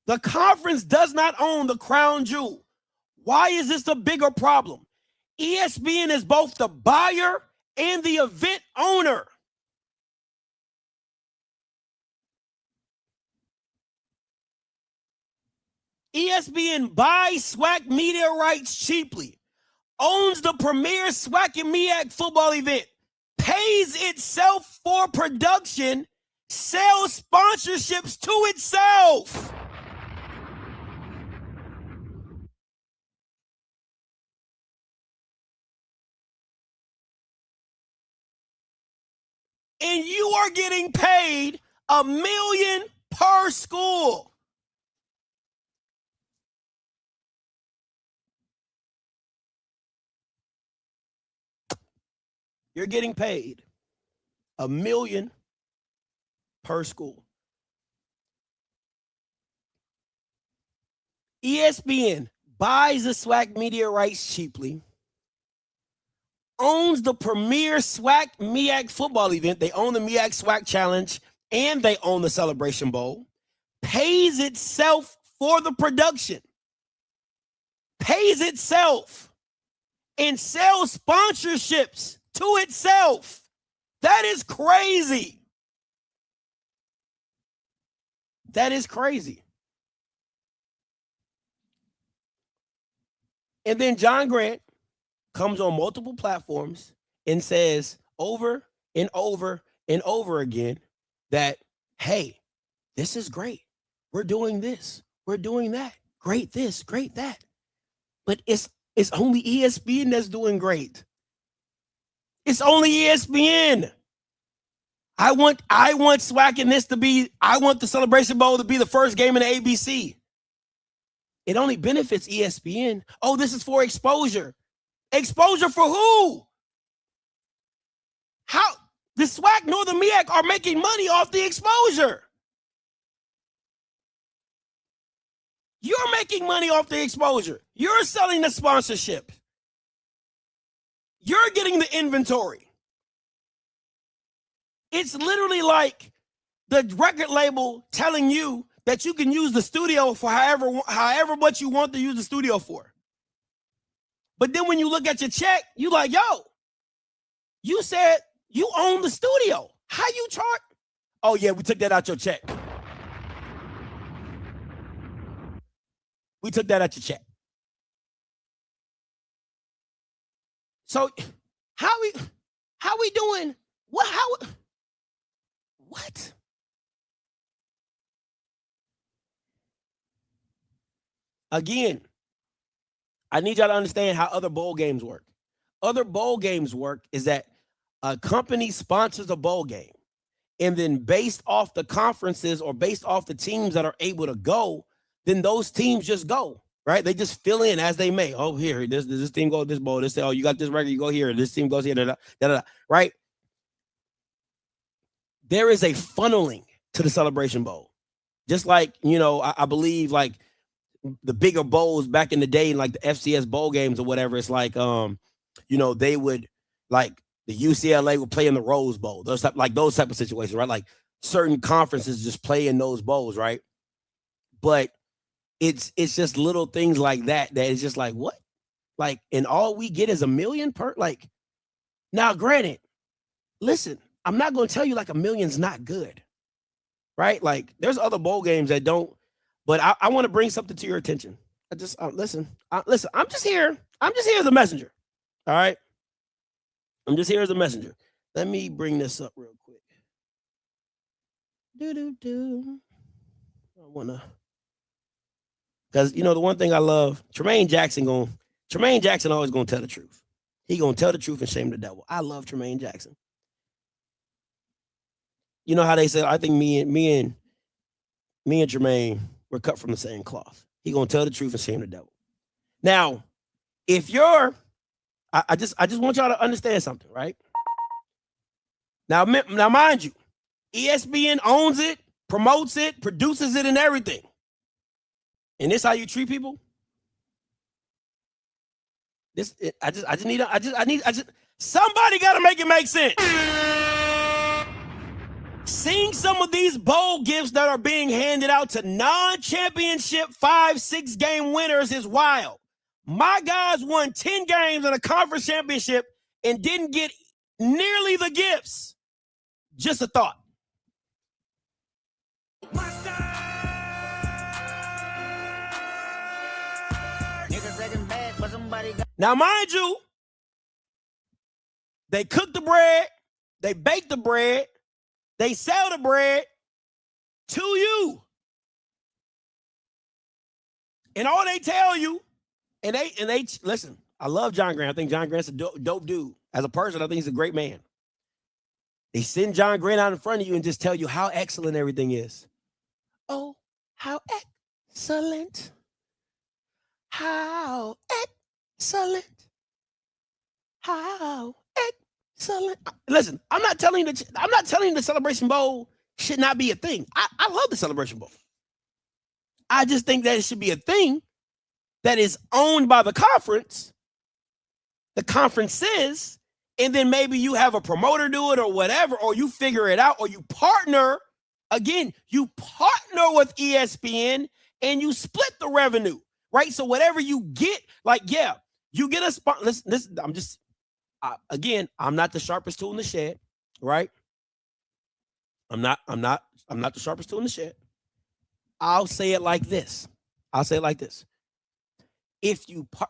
E: The conference does not own the crown jewel. Why is this a bigger problem? ESPN is both the buyer and the event owner. ESPN buys SWAC media rights cheaply, owns the premier SWAC and MEAC football event, pays itself for production, sells sponsorships to itself. And you are getting paid $1 million per school. You're getting paid $1 million per school. ESPN buys the SWAC media rights cheaply, owns the premier SWAC MEAC football event. They own the MEAC SWAC Challenge and they own the Celebration Bowl, pays itself for the production, pays itself, and sells sponsorships to itself. That is crazy. That is crazy. And then John Grant comes on multiple platforms and says over and over and over again that, hey, this is great. We're doing this. We're doing that. Great this, great that. But it's only ESPN that's doing great. It's only ESPN. I want SWAC and this to be, I want the Celebration Bowl to be the first game in the ABC. It only benefits ESPN. Oh, this is for exposure. Exposure for who? How? The SWAC nor the MEAC are making money off the exposure. You're making money off the exposure. You're selling the sponsorship. You're getting the inventory. It's literally like the record label telling you that you can use the studio for however much you want to use the studio for. But then when you look at your check, you like, yo, you said you own the studio. How you charge? Oh, yeah, we took that out your check. We took that out your check. So how we doing? What? Again, I need y'all to understand how other bowl games work. Other bowl games work is that a company sponsors a bowl game, and then based off the conferences or based off the teams that are able to go, then those teams just go, right? They just fill in as they may. Oh, here, this team go to this bowl. This say, oh, you got this record, you go here. This team goes here, right? There is a funneling to the Celebration Bowl. Just like, I believe like the bigger bowls back in the day, like the FCS bowl games or whatever, it's like, they would, like, the UCLA would play in the Rose Bowl, those type of situations, right? Like certain conferences just play in those bowls, right? But it's just little things like that is just like, what? Like, and all we get is $1 million per, like, now granted, listen, I'm not going to tell you like $1 million's not good, right? Like there's other bowl games that don't, but I want to bring something to your attention. Listen, I'm just here. I'm just here as a messenger. All right. I'm just here as a messenger. Let me bring this up real quick. I want to, because, the one thing I love, Tremaine Jackson always going to tell the truth. He going to tell the truth and shame the devil. I love Tremaine Jackson. You know how they say, I think me and Tremaine were cut from the same cloth. He going to tell the truth and shame the devil. Now, if you're, I just want y'all to understand something, right? Now, mind you, ESPN owns it, promotes it, produces it, and everything. And this how you treat people? Somebody got to make it make sense. Seeing some of these bowl gifts that are being handed out to non-championship 5-6 game winners is wild. My guys won 10 games in a conference championship and didn't get nearly the gifts. Just a thought. Now, mind you, they cook the bread, they bake the bread, they sell the bread to you. And all they tell you, and they listen, I love John Grant. I think John Grant's a dope dude. As a person, I think he's a great man. They send John Grant out in front of you and just tell you how excellent everything is. Oh, how excellent. How excellent. How excellent. Listen, I'm not telling you the Celebration Bowl should not be a thing. I love the Celebration Bowl. I just think that it should be a thing that is owned by the conference says, and then maybe you have a promoter do it or whatever, or you figure it out, or you partner with ESPN and you split the revenue, right? So whatever you get, like, yeah, you get a spot. Listen, I'm not the sharpest tool in the shed, right? I'm not the sharpest tool in the shed. I'll say it like this.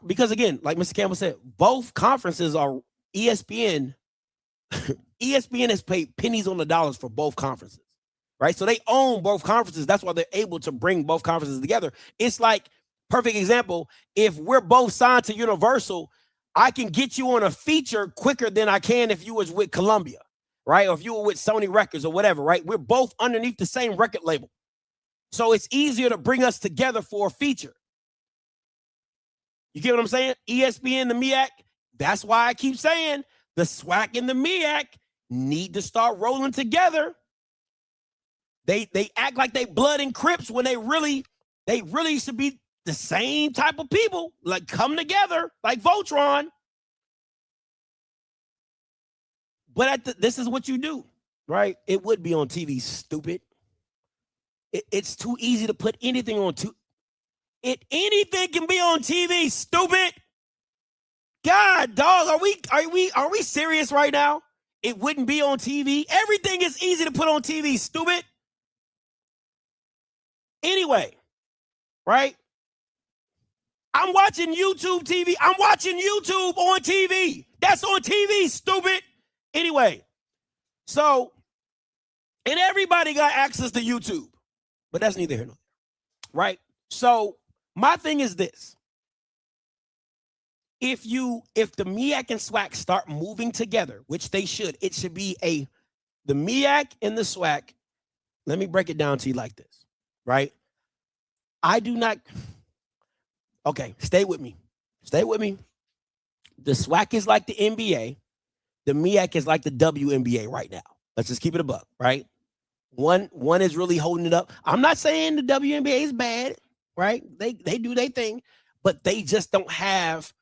E: Because again, like Mr. Campbell said, both conferences are ESPN. ESPN has paid pennies on the dollars for both conferences, right? So they own both conferences. That's why they're able to bring both conferences together. It's like, perfect example, if we're both signed to Universal, I can get you on a feature quicker than I can if you was with Columbia, right? Or if you were with Sony Records or whatever, right? We're both underneath the same record label. So it's easier to bring us together for a feature. You get what I'm saying? ESPN, the MEAC. That's why I keep saying the SWAC and the MEAC need to start rolling together. They act like they blood and Crips when they really should be the same type of people, like come together like Voltron. But this is what you do, right? It would be on TV, stupid. It's too easy to put anything on anything can be on TV, stupid. God, dog, are we serious right now? It wouldn't be on TV. Everything is easy to put on TV, stupid. Anyway, right? I'm watching YouTube TV. I'm watching YouTube on TV. That's on TV, stupid. Anyway, so, and everybody got access to YouTube, but that's neither here nor there, right? So my thing is this. If the MEAC and SWAC start moving together, which they should, it should be the MEAC and the SWAC. Let me break it down to you like this, right? Okay, stay with me. Stay with me. The SWAC is like the NBA. The MEAC is like the WNBA right now. Let's just keep it a buck, right? One is really holding it up. I'm not saying the WNBA is bad, right? They do their thing, but they just don't have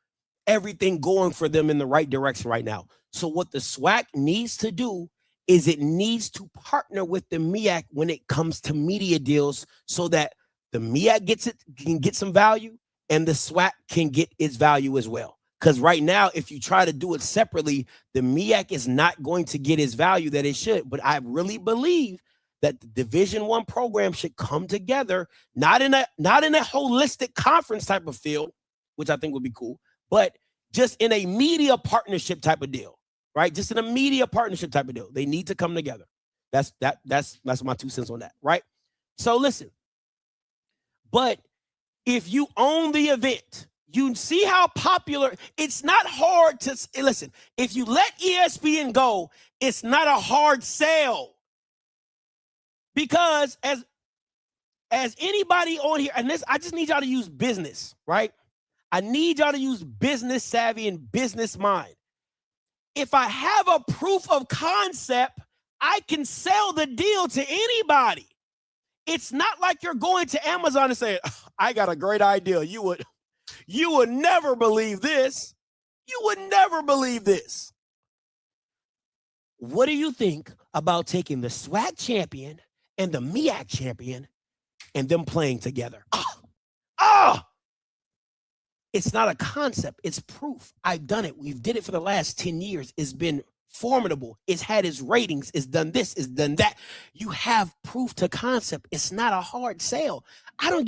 E: everything going for them in the right direction right now. So what the SWAC needs to do is it needs to partner with the MEAC when it comes to media deals so that the MEAC can get some value and the SWAC can get its value as well. Because right now, if you try to do it separately, the MEAC is not going to get its value that it should. But I really believe that the Division I program should come together, not in a holistic conference type of field, which I think would be cool, but just in a media partnership type of deal, right? Just in a media partnership type of deal. They need to come together. That's my 2 cents on that, right? So listen, but if you own the event, you see how popular, it's not hard to, listen, if you let ESPN go, it's not a hard sell. Because as anybody on here, and this, I just need y'all to use business, right? I need y'all to use business savvy and business mind. If I have a proof of concept, I can sell the deal to anybody. It's not like you're going to Amazon and saying, I got a great idea. You would never believe this. You would never believe this. What do you think about taking the SWAC champion and the MEAC champion and them playing together? It's not a concept. It's proof. I've done it. We've did it for the last 10 years. It's been formidable. It's had its ratings. It's done this. It's done that. You have proof to concept. It's not a hard sale. I don't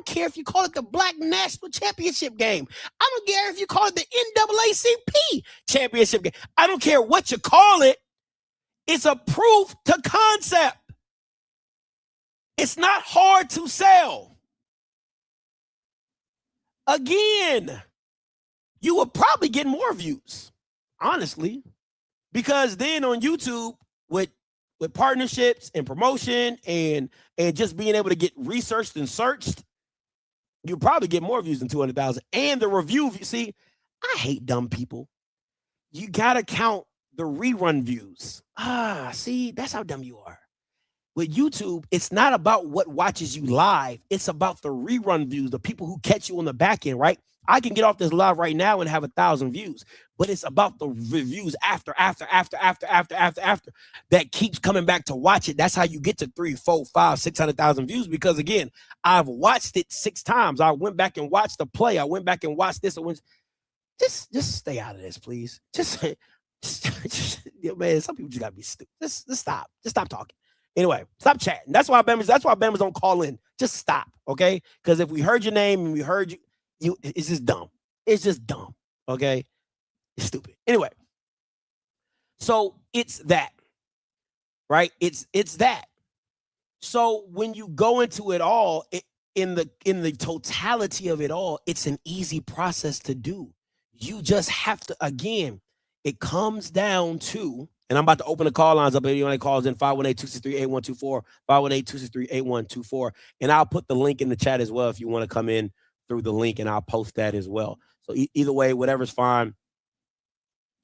E: care if you call it the Black National Championship game. I don't care if you call it the NAACP Championship game. I don't care what you call it. It's a proof to concept. It's not hard to sell. Again, you will probably get more views, honestly, because then on YouTube with partnerships and promotion and just being able to get researched and searched, you probably get more views than 200,000. And the review, see, I hate dumb people. You got to count the rerun views. See, that's how dumb you are. With YouTube, it's not about what watches you live. It's about the rerun views, the people who catch you on the back end, right? I can get off this live right now and have 1,000 views, but it's about the reviews after that keeps coming back to watch it. That's how you get to 3, 4, 5, 600,000 views. Because again, I've watched it 6 times. I went back and watched the play. I went back and watched this. Just stay out of this, please. Just man, some people just gotta be stupid. Just stop. Just stop talking. Anyway, stop chatting. That's why Bama's don't call in. Just stop, okay? Because if we heard your name and we heard you, it's just dumb. It's just dumb, okay? It's stupid. Anyway, so it's that, right? It's that. So when you go into it all, in the totality of it all, it's an easy process to do. You just have to, again, it comes down to, and I'm about to open the call lines up. Anyone that calls in, 518-263-8124, 518-263-8124. And I'll put the link in the chat as well if you want to come in through the link, and I'll post that as well. So either way, whatever's fine.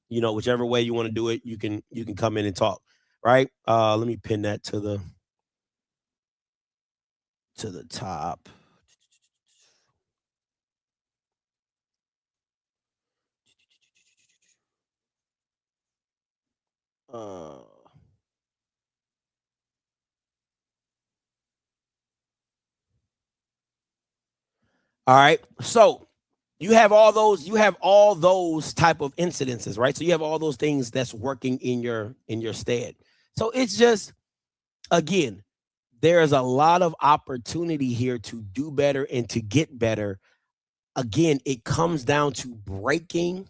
E: You know, whichever way you want to do it, you can come in and talk, right? Let me pin that to the top. All right. So you have all those type of incidences, right? So you have all those things that's working in your stead. So it's just, again, there's a lot of opportunity here to do better and to get better. Again, it comes down to breaking.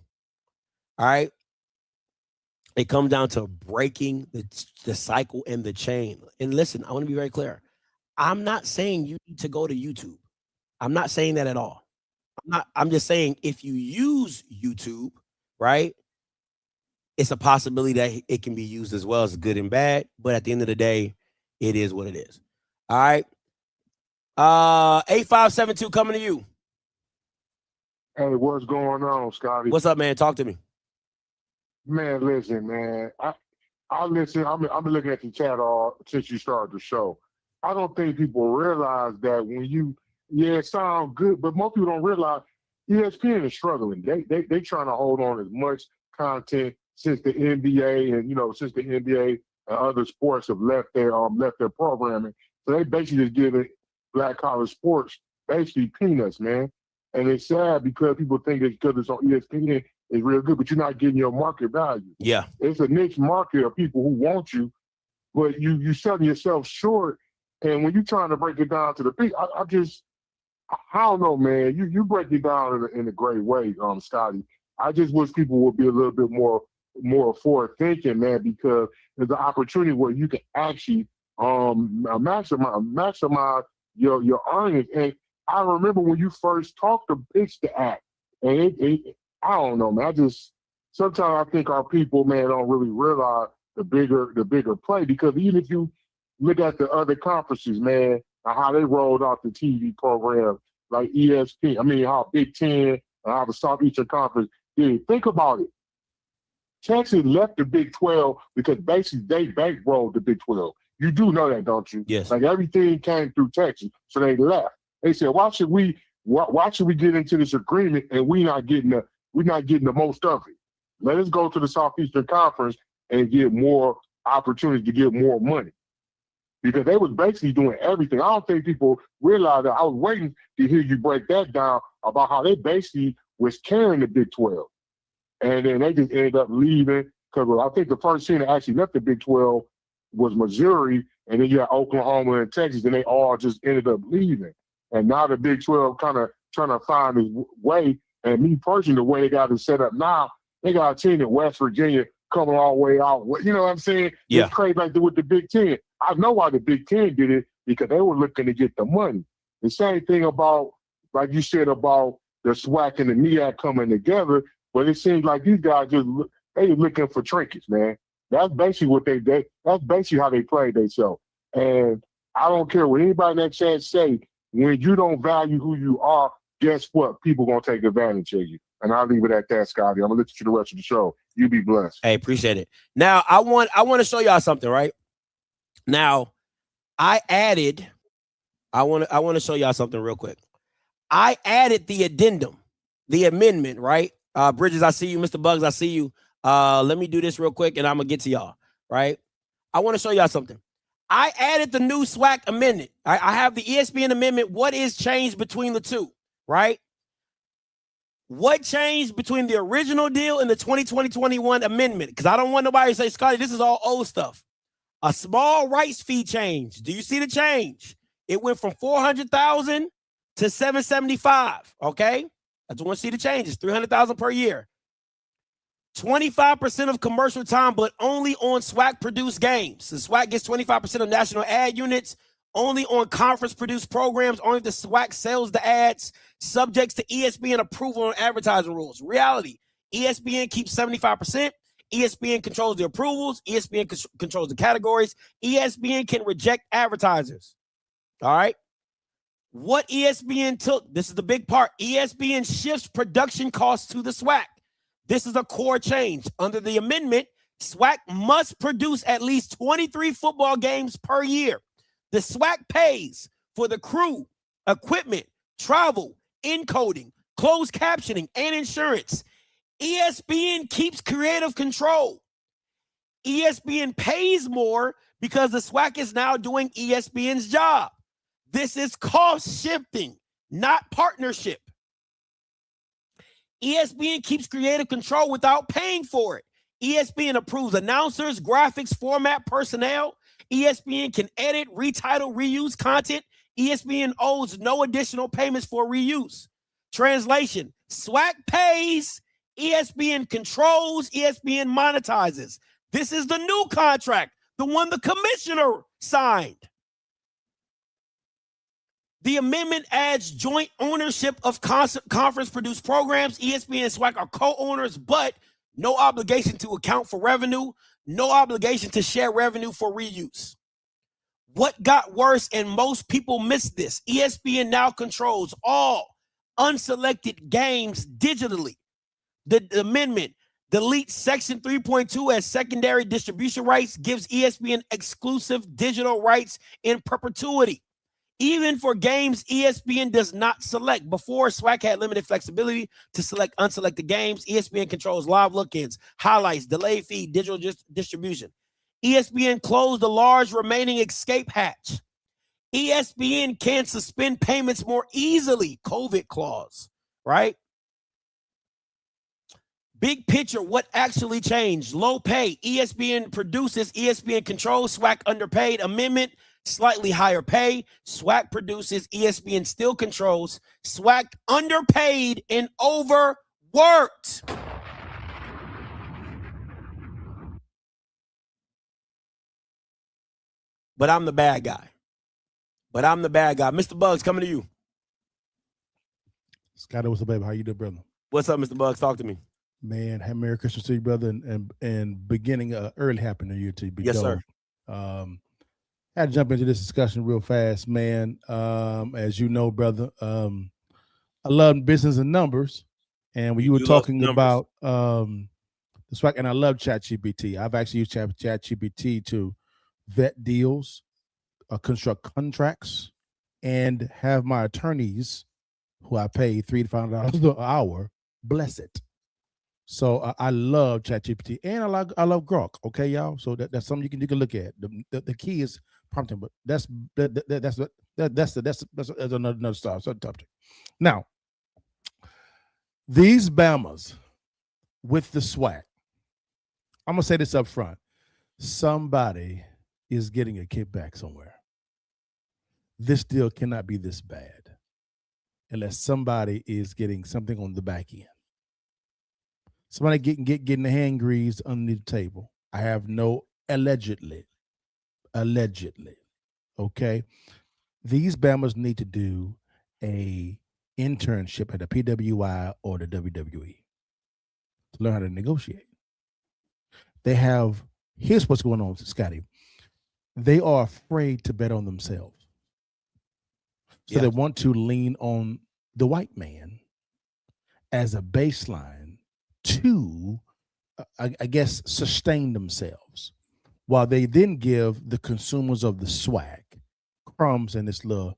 E: All right. It comes down to breaking the cycle and the chain. And listen, I want to be very clear. I'm not saying you need to go to YouTube. I'm not saying that at all. I'm just saying if you use YouTube, right, it's a possibility that it can be used as well as good and bad. But at the end of the day, it is what it is. All right. 8572 coming to you.
H: Hey, what's going on, Scotty?
E: What's up, man? Talk to me.
H: Man, listen, man. I listen. I've been looking at the chat all since you started the show. I don't think people realize that when it sounds good, but most people don't realize ESPN is struggling. They trying to hold on as much content since the NBA and since the NBA and other sports have left their programming. So they basically just giving black college sports basically peanuts, man. And it's sad because people think it's because it's on ESPN, it's real good, but you're not getting your market value.
E: Yeah.
H: It's a niche market of people who want you, but you selling yourself short. And when you're trying to break it down to the people, I don't know, man. You break it down in a great way, Scotty. I just wish people would be a little bit more forward thinking, man, because there's an opportunity where you can actually maximize your earnings. And I remember when you first talked to pitch the act, and I don't know, man. Sometimes I think our people, man, don't really realize the bigger play, because even if you look at the other conferences, man, and how they rolled out the TV program like ESPN, how Big Ten and how the Southeastern Conference did. Think about it. Texas left the Big 12 because basically they bankrolled the Big 12. You do know that, don't you?
E: Yes.
H: Like everything came through Texas, so they left. They said, why should we get into this agreement and we're not getting the most of it? Let us go to the Southeastern Conference and get more opportunities to get more money. Because they was basically doing everything. I don't think people realize that. I was waiting to hear you break that down about how they basically was carrying the Big 12. And then they just ended up leaving, because I think the first team that actually left the Big 12 was Missouri, and then you had Oklahoma and Texas, and they all just ended up leaving. And now the Big 12 kind of trying to find his way. And me personally, the way they got it set up now, they got a team in West Virginia coming all the way out. You know what I'm saying?
E: Yeah.
H: It's crazy like they with the Big 10. I know why the Big 10 did it, because they were looking to get the money. The same thing about, like you said, about the SWAC and the MEAC coming together, but it seems like these guys they looking for trinkets, man. That's basically what that's basically how they play themselves. And I don't care what anybody in that chat say, when you don't value who you are, guess what? People gonna take advantage of you. And I'll leave it at that, Scotty. I'm gonna listen to the rest of the show. You be blessed.
E: Hey, appreciate it. Now I want to show y'all something, right? Now, I want to show y'all something real quick. I added the addendum, the amendment, right? Bridges, I see you. Mr. Bugs, I see you. Let me do this real quick, and I'm gonna get to y'all, right? I want to show y'all something. I added the new SWAC amendment. I have the ESPN amendment. What is changed between the two, right? What changed between the original deal and the 2020-21 amendment? Because I don't want nobody to say, Scotty, this is all old stuff. A small rights fee change. Do you see the change? It went from $400,000 to $775,000. Okay, I just want to see the changes. $300,000 per year. 25% of commercial time, but only on SWAC produced games. So SWAC gets 25% of national ad units. Only on conference produced programs. Only the SWAC sells the ads. Subjects to ESPN approval on advertising rules. Reality: ESPN keeps 75%. ESPN controls the approvals. ESPN controls the categories. ESPN can reject advertisers. All right. What ESPN took, this is the big part. ESPN shifts production costs to the SWAC. This is a core change. Under the amendment, SWAC must produce at least 23 football games per year. The SWAC pays for the crew, equipment, travel, encoding, closed captioning, and insurance. ESPN keeps creative control. ESPN pays more because the SWAC is now doing ESPN's job. This is cost shifting. not partnership. ESPN keeps creative control without paying for it. ESPN approves announcers, graphics, format, personnel. ESPN can edit, retitle, reuse content. ESPN owes no additional payments for reuse. Translation: SWAC pays, ESPN controls, ESPN monetizes. This is the new contract, the one the commissioner signed. The amendment adds joint ownership of conference-produced programs. ESPN and SWAC are co-owners, but no obligation to account for revenue, no obligation to share revenue for reuse. What got worse, and most people miss this, ESPN now controls all unselected games digitally. The amendment deletes Section 3.2 as secondary distribution rights, gives ESPN exclusive digital rights in perpetuity. Even for games ESPN does not select. Before, SWAC had limited flexibility to select unselected games. ESPN controls live look-ins, highlights, delayed feed, digital distribution. ESPN closed the large remaining escape hatch. ESPN can suspend payments more easily. COVID clause, right? Big picture, what actually changed? Low pay. ESPN produces, ESPN controls, SWAC underpaid. Amendment, slightly higher pay. SWAC produces, ESPN still controls. SWAC underpaid and overworked. But I'm the bad guy. Mr. Bugs, coming to you.
I: Scottay, what's up, baby? How you doing, brother?
E: What's up, Mr. Bugs? Talk to me.
I: Man, have Merry Christmas to you, brother, and beginning early Happy New Year to you.
E: Yes, sir.
I: Had to jump into this discussion real fast, man. As you know, brother, I love business and numbers, and when you were talking about the SWAC, and I love ChatGPT. I've actually used ChatGPT to vet deals, construct contracts, and have my attorneys, who I pay $3 to $5 an hour, bless it. So I love ChatGPT, and I love Grok. Okay, y'all. So that's something you can look at. The key is prompting, but that's another subject. Now, these Bamas with the SWAC, I'm gonna say this up front: somebody is getting a kickback somewhere. This deal cannot be this bad unless somebody is getting something on the back end. Somebody getting the hand greased underneath the table. I have no allegedly. Okay. These Bammers need to do a internship at the PWI or the WWE to learn how to negotiate. Here's what's going on, Scotty. They are afraid to bet on themselves. So they want to lean on the white man as a baseline to, I guess, sustain themselves, while they then give the consumers of the SWAC crumbs in this little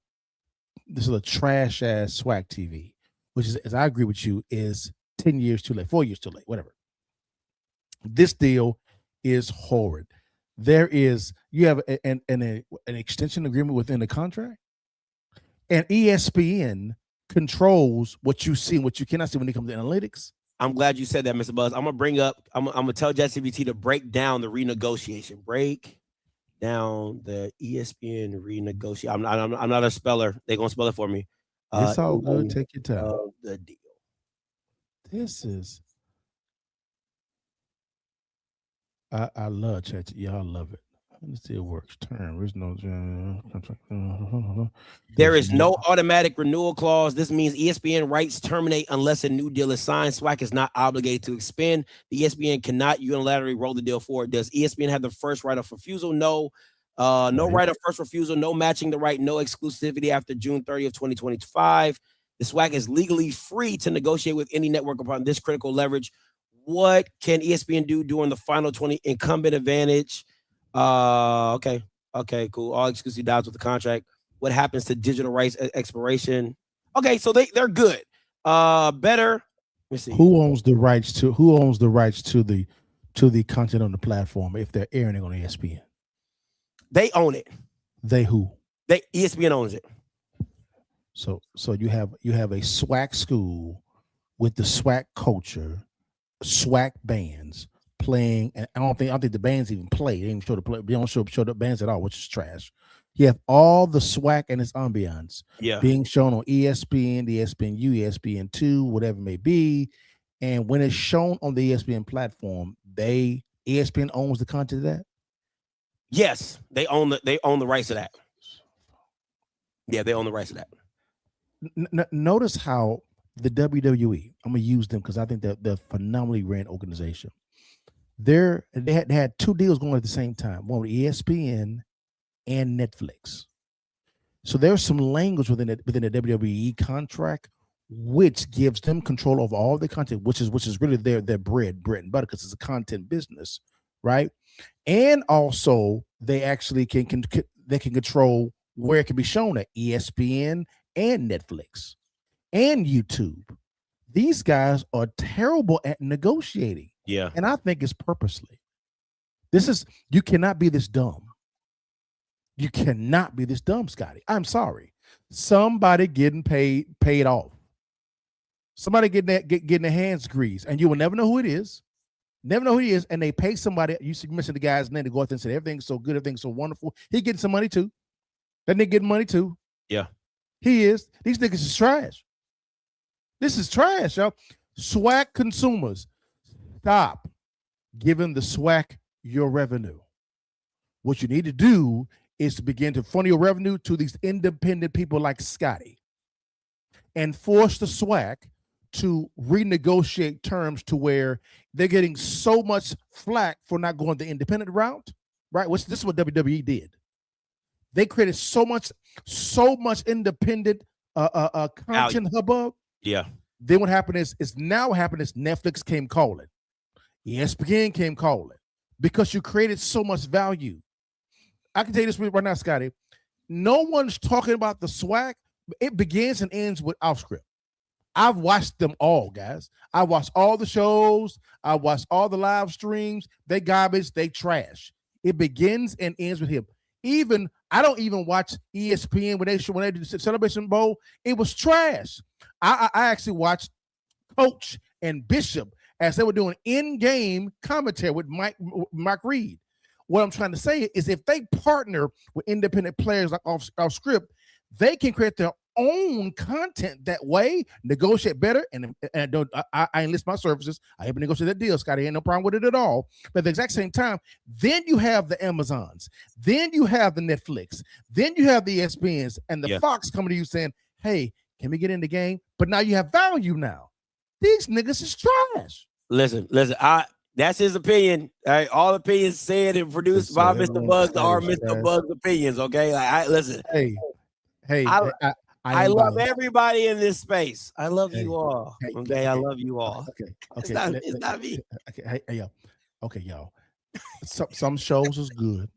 I: trash ass SWAC TV, which is, as I agree with you, is 10 years too late, 4 years too late, whatever. This deal is horrid. You have an extension agreement within the contract, and ESPN controls what you see and what you cannot see when it comes to analytics.
E: I'm glad you said that, Mr. Buzz. I'm gonna tell ChatGPT to break down the renegotiation. Break down the ESPN renegotiation. I'm not a speller. They're gonna spell it for me.
I: It's all good. Take your time.
E: The deal.
I: This is. I love Chat. Y'all love it. Let's see, it works. Term. There's no contract.
E: There is no automatic renewal clause. This means ESPN rights terminate unless a new deal is signed. SWAC is not obligated to expend. The ESPN cannot unilaterally roll the deal forward. Does ESPN have the first right of refusal? No. No right of first refusal. No matching the right. No exclusivity after June 30th, 2025. The SWAC is legally free to negotiate with any network upon this critical leverage. What can ESPN do during the final 20 incumbent advantage? Okay, cool. All exclusive dies with the contract. What happens to digital rights expiration? Okay, so they're good. Better. Let me see.
I: Who owns the rights to the content on the platform if they're airing it on ESPN?
E: They own it.
I: They who?
E: ESPN owns it.
I: So you have a SWAC school with the SWAC culture, SWAC bands playing, and I don't think the bands even play. They didn't show the play. They don't show the bands at all, which is trash. You have all the SWAC and its ambiance being shown on ESPN, the ESPNU, ESPN2, whatever it may be. And when it's shown on the ESPN platform, ESPN owns the content of that.
E: Yes, they own the rights to that. Yeah, they own the rights to that.
I: Notice how the WWE, I'm gonna use them because I think they're a phenomenally ran organization. They had two deals going at the same time, one with ESPN and Netflix. So there's some language within the WWE contract which gives them control over all the content, which is really their bread and butter, because it's a content business, right? And also they actually can control where it can be shown at ESPN and Netflix and YouTube. These guys are terrible at negotiating.
E: Yeah.
I: And I think it's purposely. You cannot be this dumb. You cannot be this dumb, Scotty. I'm sorry. Somebody getting paid off. Somebody getting their hands greased, and you will never know who it is. Never know who he is, and they pay somebody. You mentioned the guy's name to go out there and say everything's so good, everything's so wonderful. He getting some money too. That nigga getting money too.
E: Yeah.
I: He is. These niggas is trash. This is trash, y'all. SWAC consumers, stop giving the SWAC your revenue. What you need to do is to begin to funnel your revenue to these independent people like Scotty and force the SWAC to renegotiate terms to where they're getting so much flack for not going the independent route, right? This is what WWE did. They created so much independent content hubbub.
E: Yeah.
I: Then what happened is Netflix came calling, ESPN came calling, because you created so much value. I can tell you this right now, Scotty. No one's talking about the SWAC. It begins and ends with SCRIPT. I've watched them all, guys. I watched all the shows. I watched all the live streams. They garbage. They trash. It begins and ends with him. I don't even watch ESPN when they did the Celebration Bowl. It was trash. I actually watched Coach and Bishop as they were doing in-game commentary with Mike Reed. What I'm trying to say is, if they partner with independent players like off script, they can create their own content that way, negotiate better, and I enlist my services. I even negotiate that deal, Scotty. Ain't no problem with it at all. But at the exact same time, then you have the Amazons, then you have the Netflix, then you have the ESPNs and the Fox coming to you saying, "Hey, can we get in the game?" But now you have value now. These niggas is trash.
E: Listen. That's his opinion. All right, all opinions said and produced by Mr. Bugs are Mr. Bugs' opinions. Okay, listen.
I: Hey,
E: I love everybody in this space. I love you all. Okay, I love you all.
I: Okay.
E: It's not me.
I: Okay, y'all. Some shows is good.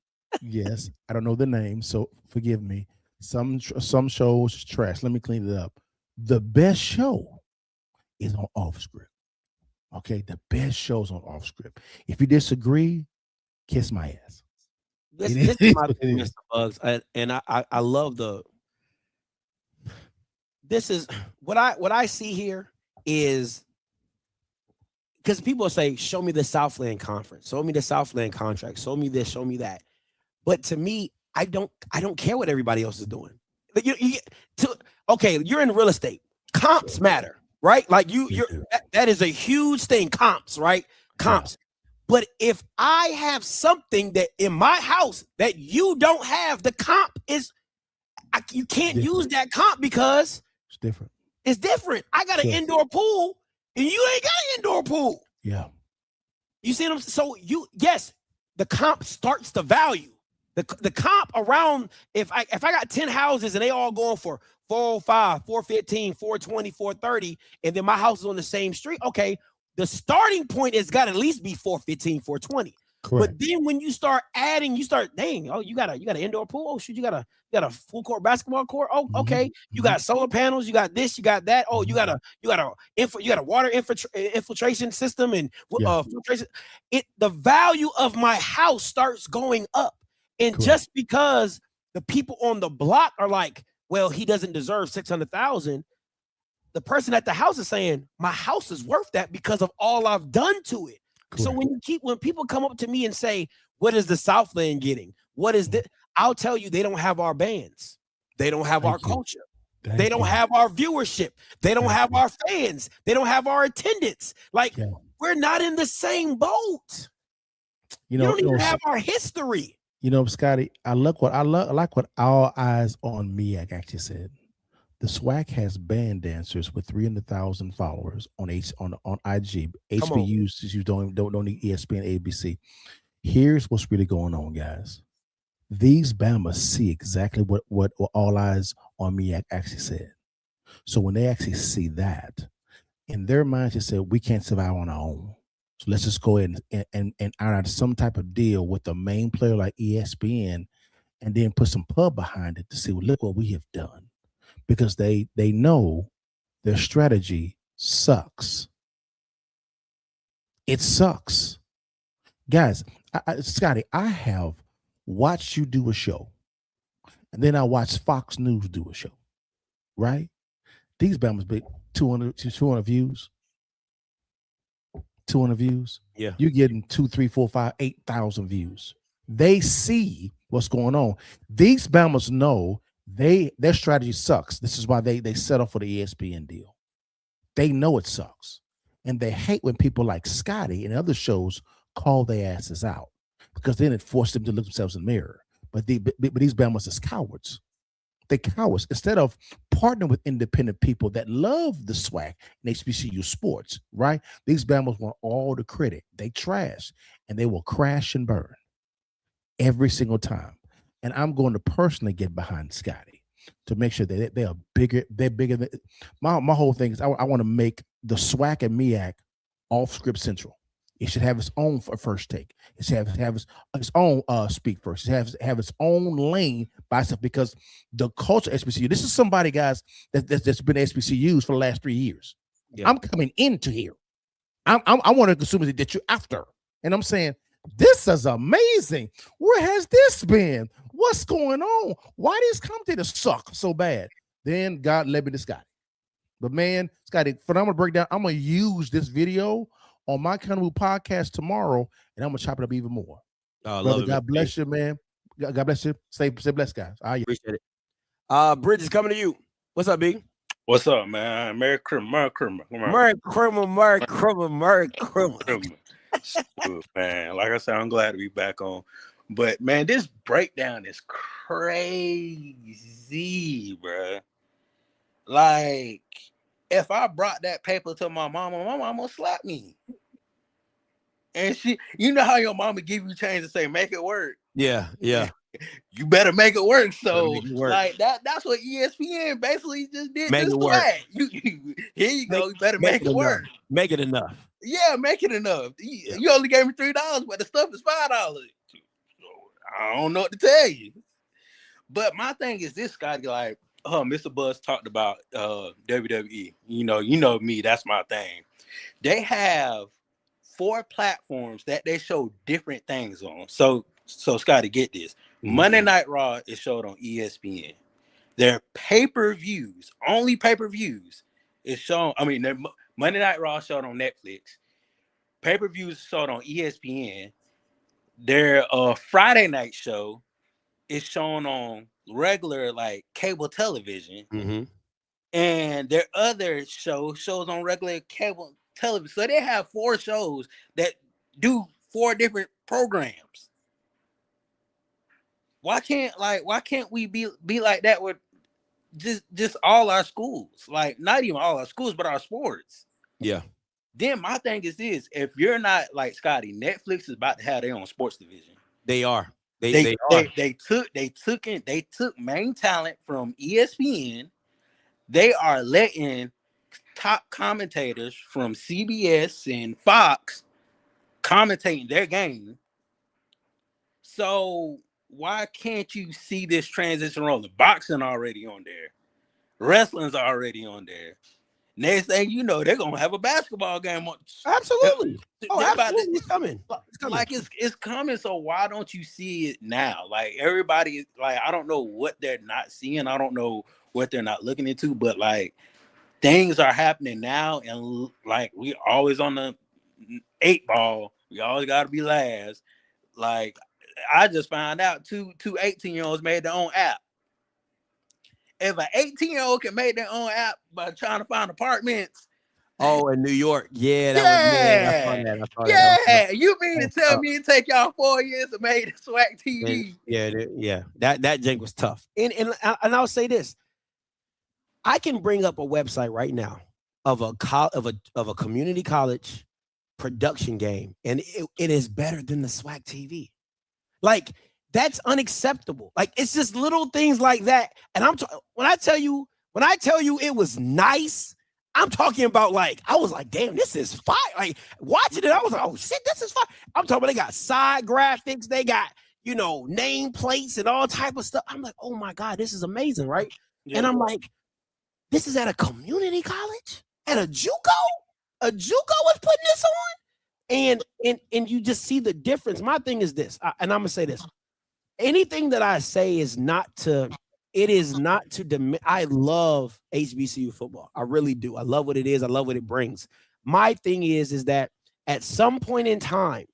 I: Yes, I don't know the name, so forgive me. Some shows is trash. Let me clean it up. The best show is on off script. Okay, the best shows on off script. If you disagree, kiss my ass.
E: This is my thing, Mr. Bugs, and I love this is what I see here is, because people say, show me the Southland Conference, show me the Southland contract, show me this, show me that. But to me, I don't care what everybody else is doing. You're in real estate. Comps matter, right? Like that is a huge thing. Comps, right? Comps. But if I have something that in my house that you don't have, the comp is, you can't use that comp because
I: it's different.
E: It's different. I got an indoor pool and you ain't got an indoor pool.
I: Yeah.
E: You see what I'm saying? So the comp starts the value. The comp around, if I got 10 houses and they all going for 405, 415, 420, 430, and then my house is on the same street, okay, the starting point has got to at least be 415, 420. Correct. But then when you start adding, you got an indoor pool. Oh shoot, you got a full court basketball court. Oh, okay. You got solar panels. You got this. You got that. Oh, you got a water infiltration system and filtration. The value of my house starts going up, and just because the people on the block are like, well, he doesn't deserve 600,000. The person at the house is saying, my house is worth that because of all I've done to it. So when people come up to me and say, what is the Southland getting? What is this? I'll tell you, they don't have our bands. They don't have our culture. They don't have our viewership. They don't have our fans. They don't have our attendance. Like, we're not in the same boat. You don't even have our history.
I: You know, Scotty, I like what All Eyes on MEAC actually said. The SWAC has band dancers with 300,000 followers on IG. HBCUs you don't need ESPN, ABC. Here's what's really going on, guys. These Bamas see exactly what All Eyes on MEAC actually said. So when they actually see that, in their minds, they say, we can't survive on our own. So let's just go ahead and iron out some type of deal with the main player like ESPN, and then put some pub behind it to see, well, look what we have done. Because they know their strategy sucks. It sucks. Guys, Scotty, I have watched you do a show, and then I watched Fox News do a show, right? These Bamas big 200 views. 200 views.
E: Yeah.
I: You're getting 2, 3, 4, 5, 8,000 views. They see what's going on. These Bamas know their strategy sucks. This is why they settle for the ESPN deal. They know it sucks. And they hate when people like Scotty and other shows call their asses out, because then it forced them to look themselves in the mirror. But these Bamas is cowards. They cowards. Instead of partnering with independent people that love the SWAC and HBCU sports, right? These Bamas want all the credit. They trash, and they will crash and burn every single time. And I'm going to personally get behind Scotty to make sure that they are bigger. They're bigger than my whole thing is I want to make the SWAC and MEAC off script central. It should have its own first take. It should have its own speak first. It should have its own lane by itself, because the culture HBCU. This is somebody, guys, that's been HBCUs for the last 3 years. Yeah. I'm coming into here. I want to consume it that you're after, and I'm saying, this is amazing. Where has this been? What's going on? Why these commentators suck so bad? Then God led me to Scotty. But man, Scotty, phenomenal breakdown. I'm going to use this video on my Carnival podcast tomorrow, and I'm going to chop it up even more.
E: Oh,
I: brother,
E: love it,
I: God bless you, man. God bless you. Stay blessed, guys.
E: Appreciate it. Bridge is coming to you. What's up, Big?
J: What's up, man? Merry Christmas. Man, like I said, I'm glad to be back on. But man, this breakdown is crazy, bro. Like, if I brought that paper to my mama would slap me. And she, you know how your mama give you change and say, make it work.
E: Yeah.
J: You better make it work. So like that's what ESPN basically just did.
E: Make it work.
J: Here you go. You better make it work.
E: Make it enough.
J: Yeah, make it enough. You only gave me $3, but the stuff is $5. I don't know what to tell you. But my thing is this, Scotty, like Mr. Buzz talked about WWE. You know me, that's my thing. They have 4 platforms that they show different things on. So Scotty, get this. Monday Night Raw is showed on ESPN. Their pay-per-views, only pay-per-views, is shown. I mean, their Monday Night Raw showed on Netflix. Pay-per-views showed on ESPN. Their Friday night show is shown on regular like cable television.
E: Mm-hmm.
J: And their other shows on regular cable television. So they have 4 shows that do 4 different programs. Why can't we be like that with just all our schools? Like, not even all our schools, but our sports.
E: Yeah.
J: Then my thing is this: if you're not like Scotty, Netflix is about to have their own sports division.
E: They are.
J: They took main talent from ESPN. They are letting top commentators from CBS and Fox commentating their game. So why can't you see this transition rolling? Boxing already on there, wrestling's already on there. Next thing you know, they're gonna have a basketball game on.
E: Absolutely. Oh,
J: They're about
E: absolutely.
J: to-
E: It's coming. It's coming.
J: Like it's coming. So why don't you see it now? Like everybody, like I don't know what they're not seeing. I don't know what they're not looking into, but like things are happening now, and like we always on the 8 ball. We always got to be last. Like I just found out two 18-year-olds made their own app. If an 18-year-old can make their own app by trying to find apartments.
E: Oh, in New York. Yeah, I saw that.
J: Yeah. You mean to tell me it take y'all 4 years to make the SWAC TV?
E: Yeah. That jank was tough. And I'll say this. I can bring up a website right now of a community college production game, and it is better than the SWAC TV. Like, that's unacceptable. Like, it's just little things like that. And when I tell you it was nice, I'm talking about, like, I was like, damn, this is fire. Like, watching it, I was like, oh shit, this is fire. I'm talking about they got side graphics, they got, name plates and all type of stuff. I'm like, oh my God, this is amazing, right? Yeah. And I'm like, this is at a community college? At a JUCO? A JUCO was putting this on? And you just see the difference. My thing is this, and I'm gonna say this. Anything that I say is not to I love HBCU football. I really do. I love what it is. I love what it brings. My thing is that at some point in time,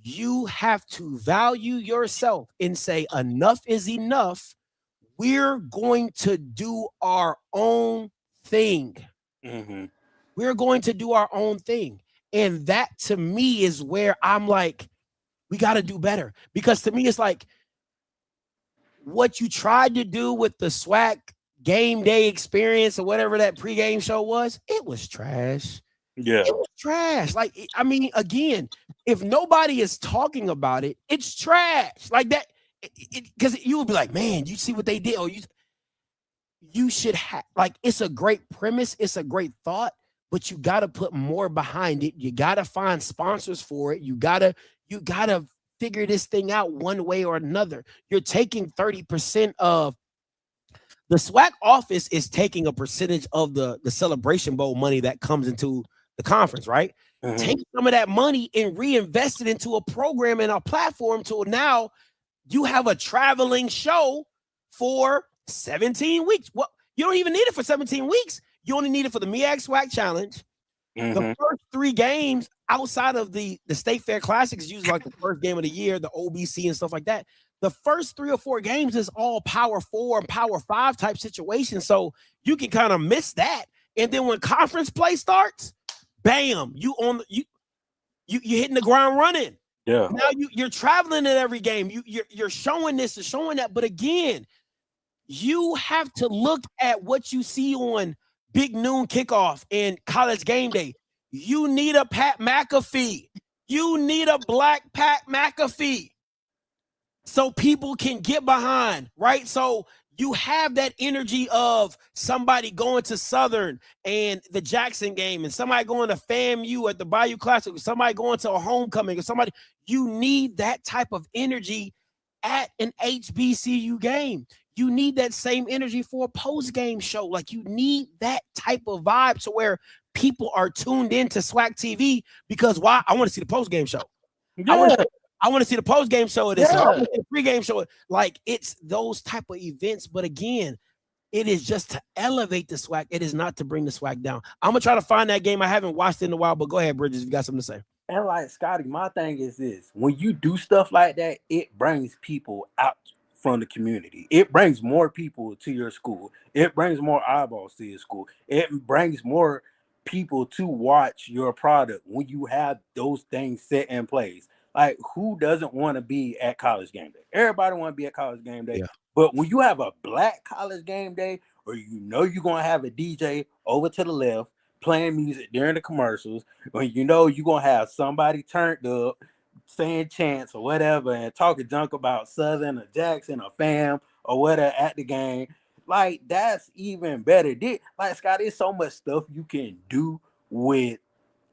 E: you have to value yourself and say enough is enough. We're going to do our own thing.
J: Mm-hmm.
E: We're going to do our own thing. And that to me is where I'm like, we got to do better. Because to me, it's like what you tried to do with the SWAC game day experience or whatever that pregame show was, it was trash.
J: Yeah.
E: It was trash. Like, I mean, again, if nobody is talking about it, it's trash. Like that. Because you would be like, man, you see what they did, or you should have, like, it's a great premise, it's a great thought, but you got to put more behind it. You got to find sponsors for it. You got to figure this thing out one way or another. You're taking 30% of the SWAC office is taking a percentage of the Celebration Bowl money that comes into the conference, right? Mm-hmm. Take some of that money and reinvest it into a program and a platform till now you have a traveling show for 17 weeks. Well, you don't even need it for 17 weeks. You only need it for the MEAG SWAC Challenge. Mm-hmm. The first 3 games outside of the State Fair Classics, usually like the first game of the year, the OBC and stuff like that. The first 3 or 4 games is all Power 4 and Power 5 type situations. So you can kind of miss that. And then when conference play starts, bam, you hitting the ground running.
J: Yeah.
E: Now you're traveling at every game. You're showing this and showing that. But again, you have to look at what you see on Big Noon Kickoff and College Game Day. You need a Pat McAfee. You need a black Pat McAfee so people can get behind, right? So you have that energy of somebody going to Southern and the Jackson game, and somebody going to FAMU at the Bayou Classic, or somebody going to a homecoming, or somebody. You need that type of energy at an HBCU game. You need that same energy for a post-game show. Like, you need that type of vibe to where people are tuned into SWAC TV because why? I want to see the post-game show.
J: Yeah.
E: I want to see the post-game show of this. I want to see the pre-game show. Like, it's those type of events. But again, it is just to elevate the SWAC. It is not to bring the SWAC down. I'm going to try to find that game. I haven't watched it in a while, but go ahead, Bridges, if you got something to say.
J: And like, Scotty, my thing is this. When you do stuff like that, it brings people out from the community. It brings more people to your school. It brings more eyeballs to your school. It brings more people to watch your product when you have those things set in place. Like, who doesn't want to be at College Game Day? Everybody want to be at College Game Day. Yeah. But when you have a black College Game Day, or you're going to have a DJ over to the left playing music during the commercials, or you're going to have somebody turned up saying chants or whatever and talking junk about Southern or Jackson or Fam or whatever at the game, like, that's even better. Like, Scott, there's so much stuff you can do with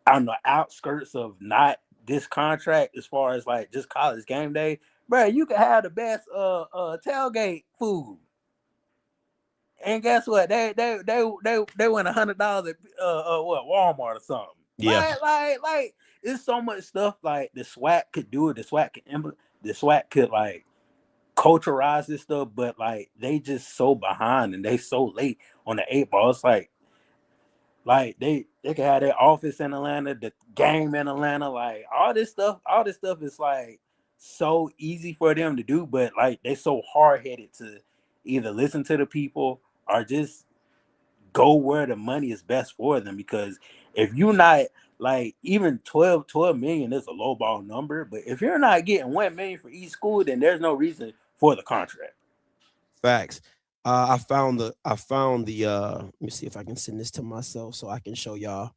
J: on the outskirts of not this contract as far as like just College Game Day. Bro, you can have the best tailgate food. And guess what? They went $100 at what, Walmart or something.
E: Yeah.
J: Like it's so much stuff like the SWAC could do it. The SWAC could like culturize this stuff, but like they just so behind and they so late on the 8 ball. It's like they can have their office in Atlanta, the game in Atlanta, like all this stuff is like so easy for them to do, but like they so hard-headed to either listen to the people or just go where the money is best for them. Because if you're not like, even 12 million is a low ball number, but if you're not getting 1 million for each school, then there's no reason for the contract.
E: Facts. I found the let me see if I can send this to myself so I can show y'all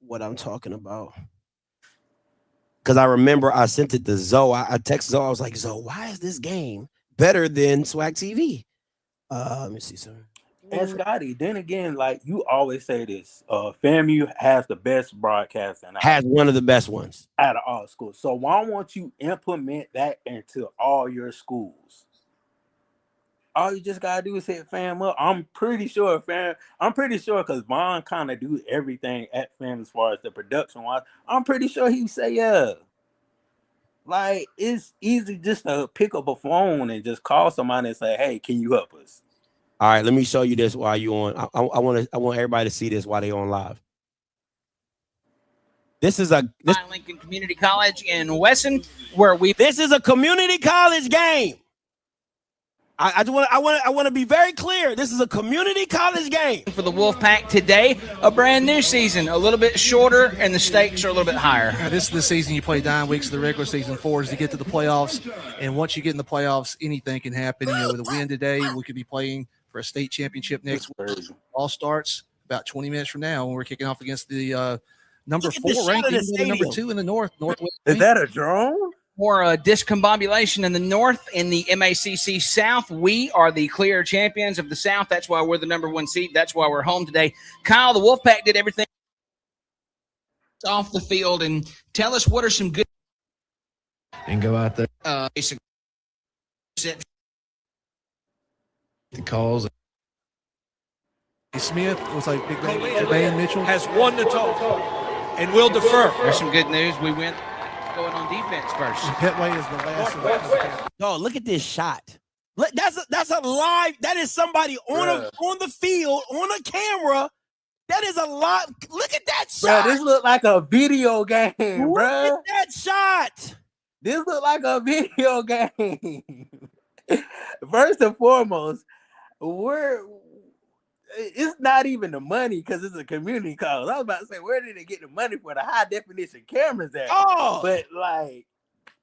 E: what I'm talking about. Because I remember I sent it to Zoe. I texted Zoe. I was like, Zoe, why is this game better than SWAC TV? Let me see something.
J: And Scotty, then again, like you always say this, FAMU has the best broadcasting.
E: Has one of the best ones
J: out of all schools. So why won't you implement that into all your schools? All you just gotta do is hit FAM up. I'm pretty sure because Vaughn kind of do everything at FAM as far as the production wise. I'm pretty sure he would say yeah. Like it's easy just to pick up a phone and just call somebody and say, "Hey, can you help us?"
E: All right, let me show you this while you on. I want everybody to see this while they on live. This is
K: Lincoln Community College in Wesson,
E: this is a community college game. I want to be very clear. This is a community college game
K: for the Wolfpack today. A brand new season, a little bit shorter, and the stakes are a little bit higher.
L: This is the season you play 9 weeks of the regular season. 4 is to get to the playoffs, and once you get in the playoffs, anything can happen. With a win today, we could be playing for a state championship next week. All starts about 20 minutes from now when we're kicking off against the number 4 ranked, the number 2 in the northwest.
J: Is that a drone?
K: For discombobulation in the north, in the MACC South, we are the clear champions of the South. That's why we're the number 1 seed. That's why we're home today. Kyle, the Wolfpack did everything off the field, and tell us what are some good
M: and go out there.
K: The
M: calls.
L: Smith was like Big Bang Mitchell
N: has won the total and will defer.
K: There's some good news. We went going on defense first.
L: Petway is the last.
E: No, look at this shot. Look, that's a live. That is somebody on the field on a camera. That is a lot. Look at that shot.
J: Bro, this look like a video game, bro.
E: Look at that shot.
J: This look like a video game. First and foremost, it's not even the money because it's a community college. I was about to say, where did they get the money for the high definition cameras at?
E: Oh,
J: but like,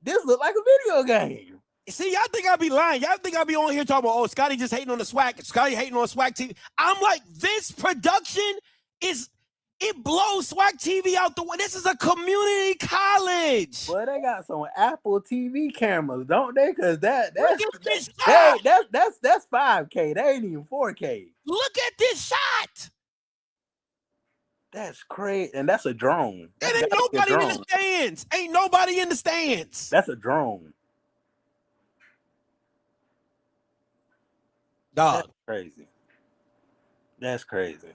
J: this look like a video game.
E: See, y'all think I'd be lying. Y'all think I'd be on here talking about, oh, Scotty just hating on the SWAC. Scotty hating on SWAC TV. I'm like, this production it blows SWAC TV out the way. This is a community college.
J: Well, they got some Apple TV cameras, don't they? Because that's 5K. They ain't even 4K.
E: Look at this shot.
J: That's crazy, and that's a drone.
E: And ain't nobody in the stands. Ain't nobody in the stands.
J: That's a drone.
E: Dog.
J: That's crazy. That's crazy.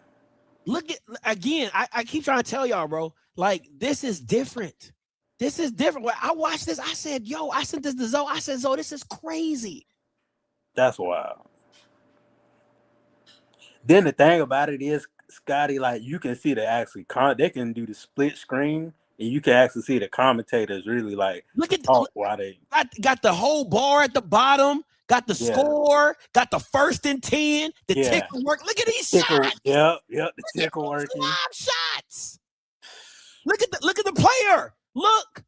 E: Look at again. I keep trying to tell y'all, bro. Like, this is different. This is different. When I watched this, I said, yo, I sent this to Zoe. I said, Zoe, this is crazy.
J: That's wild. Then the thing about it is, Scotty, like, you can see they can do the split screen, and you can actually see the commentators really like
E: look at
J: why they
E: got the whole bar at the bottom. Got the score, got the 1st and 10, the ticker work. Look at these shots.
J: Yep, the ticker working.
E: Live shots. Look at the player. Look.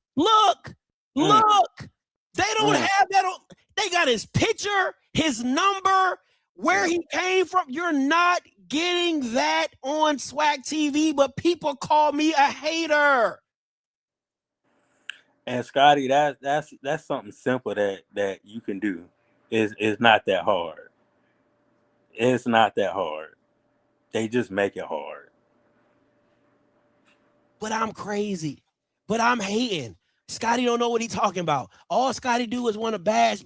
E: They don't have that on. They got his picture, his number, where he came from. You're not getting that on SWAC TV, but people call me a hater.
J: And Scotty, that's something simple that you can do. It's not that hard. It's not that hard. They just make it hard.
E: But I'm crazy. But I'm hating. Scotty don't know what he's talking about. All Scotty do is want to bash.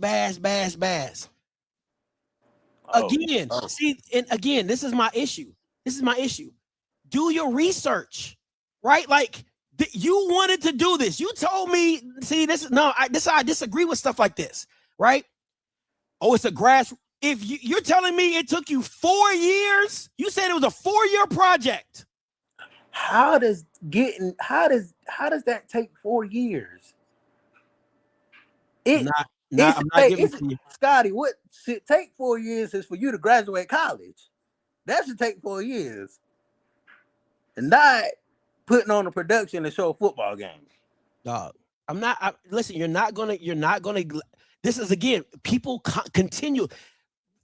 E: Again, see, and again, this is my issue. Do your research, right? Like you wanted to do this. You told me, see, I disagree with stuff like this, right? Oh, it's a grass. If you're telling me it took you 4 years, you said it was a 4-year project.
J: How does that take 4 years? I'm not giving it to you. Scotty, what should take 4 years is for you to graduate college. That should take 4 years. And not putting on a production to show a football game.
E: Dog, listen, you're not gonna, this is again, people continue.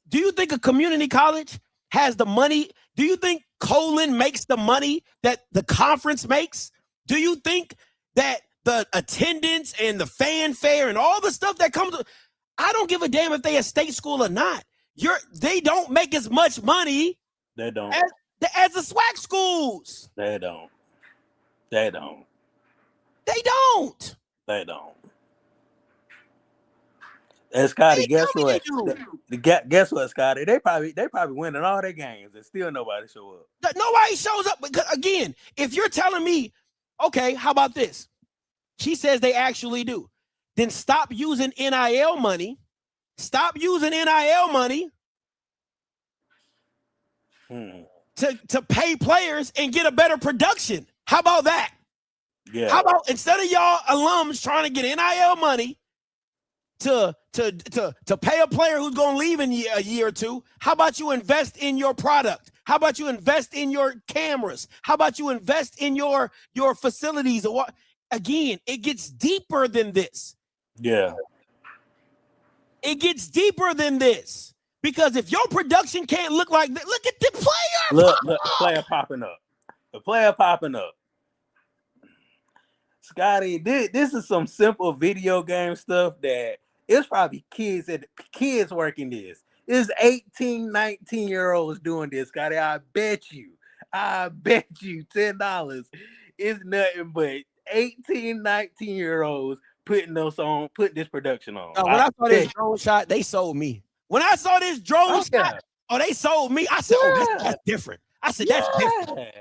E: Do you think a community college has the money? Do you think Colin makes the money that the conference makes? Do you think that the attendance and the fanfare and all the stuff that comes, I don't give a damn if they a state school or not. They don't make as much money.
J: They don't.
E: As the SWAC schools.
J: They don't. And Scotty, guess what? Guess what, Scotty? They probably winning all their games and still nobody show up.
E: Nobody shows up because again, if you're telling me, okay, how about this? She says they actually do. Then stop using NIL money. To pay players and get a better production. How about that?
J: Yeah.
E: How about instead of y'all alums trying to get NIL money to pay a player who's going to leave in a year or two, how about you invest in your product? How about you invest in your cameras? How about you invest in your facilities? Or what? Again, it gets deeper than this.
J: Yeah.
E: It gets deeper than this. Because if your production can't look like that, look at the player.
J: Look, the player popping up. The player popping up. Scotty, this is some simple video game stuff that it's probably kids working this. It's 18, 19-year-olds doing this, Scotty. I bet you $10 is nothing but 18, 19-year-olds putting this production on.
E: When I saw this drone shot, they sold me. When I saw this drone shot, they sold me. I said, that's different. I said, that's different.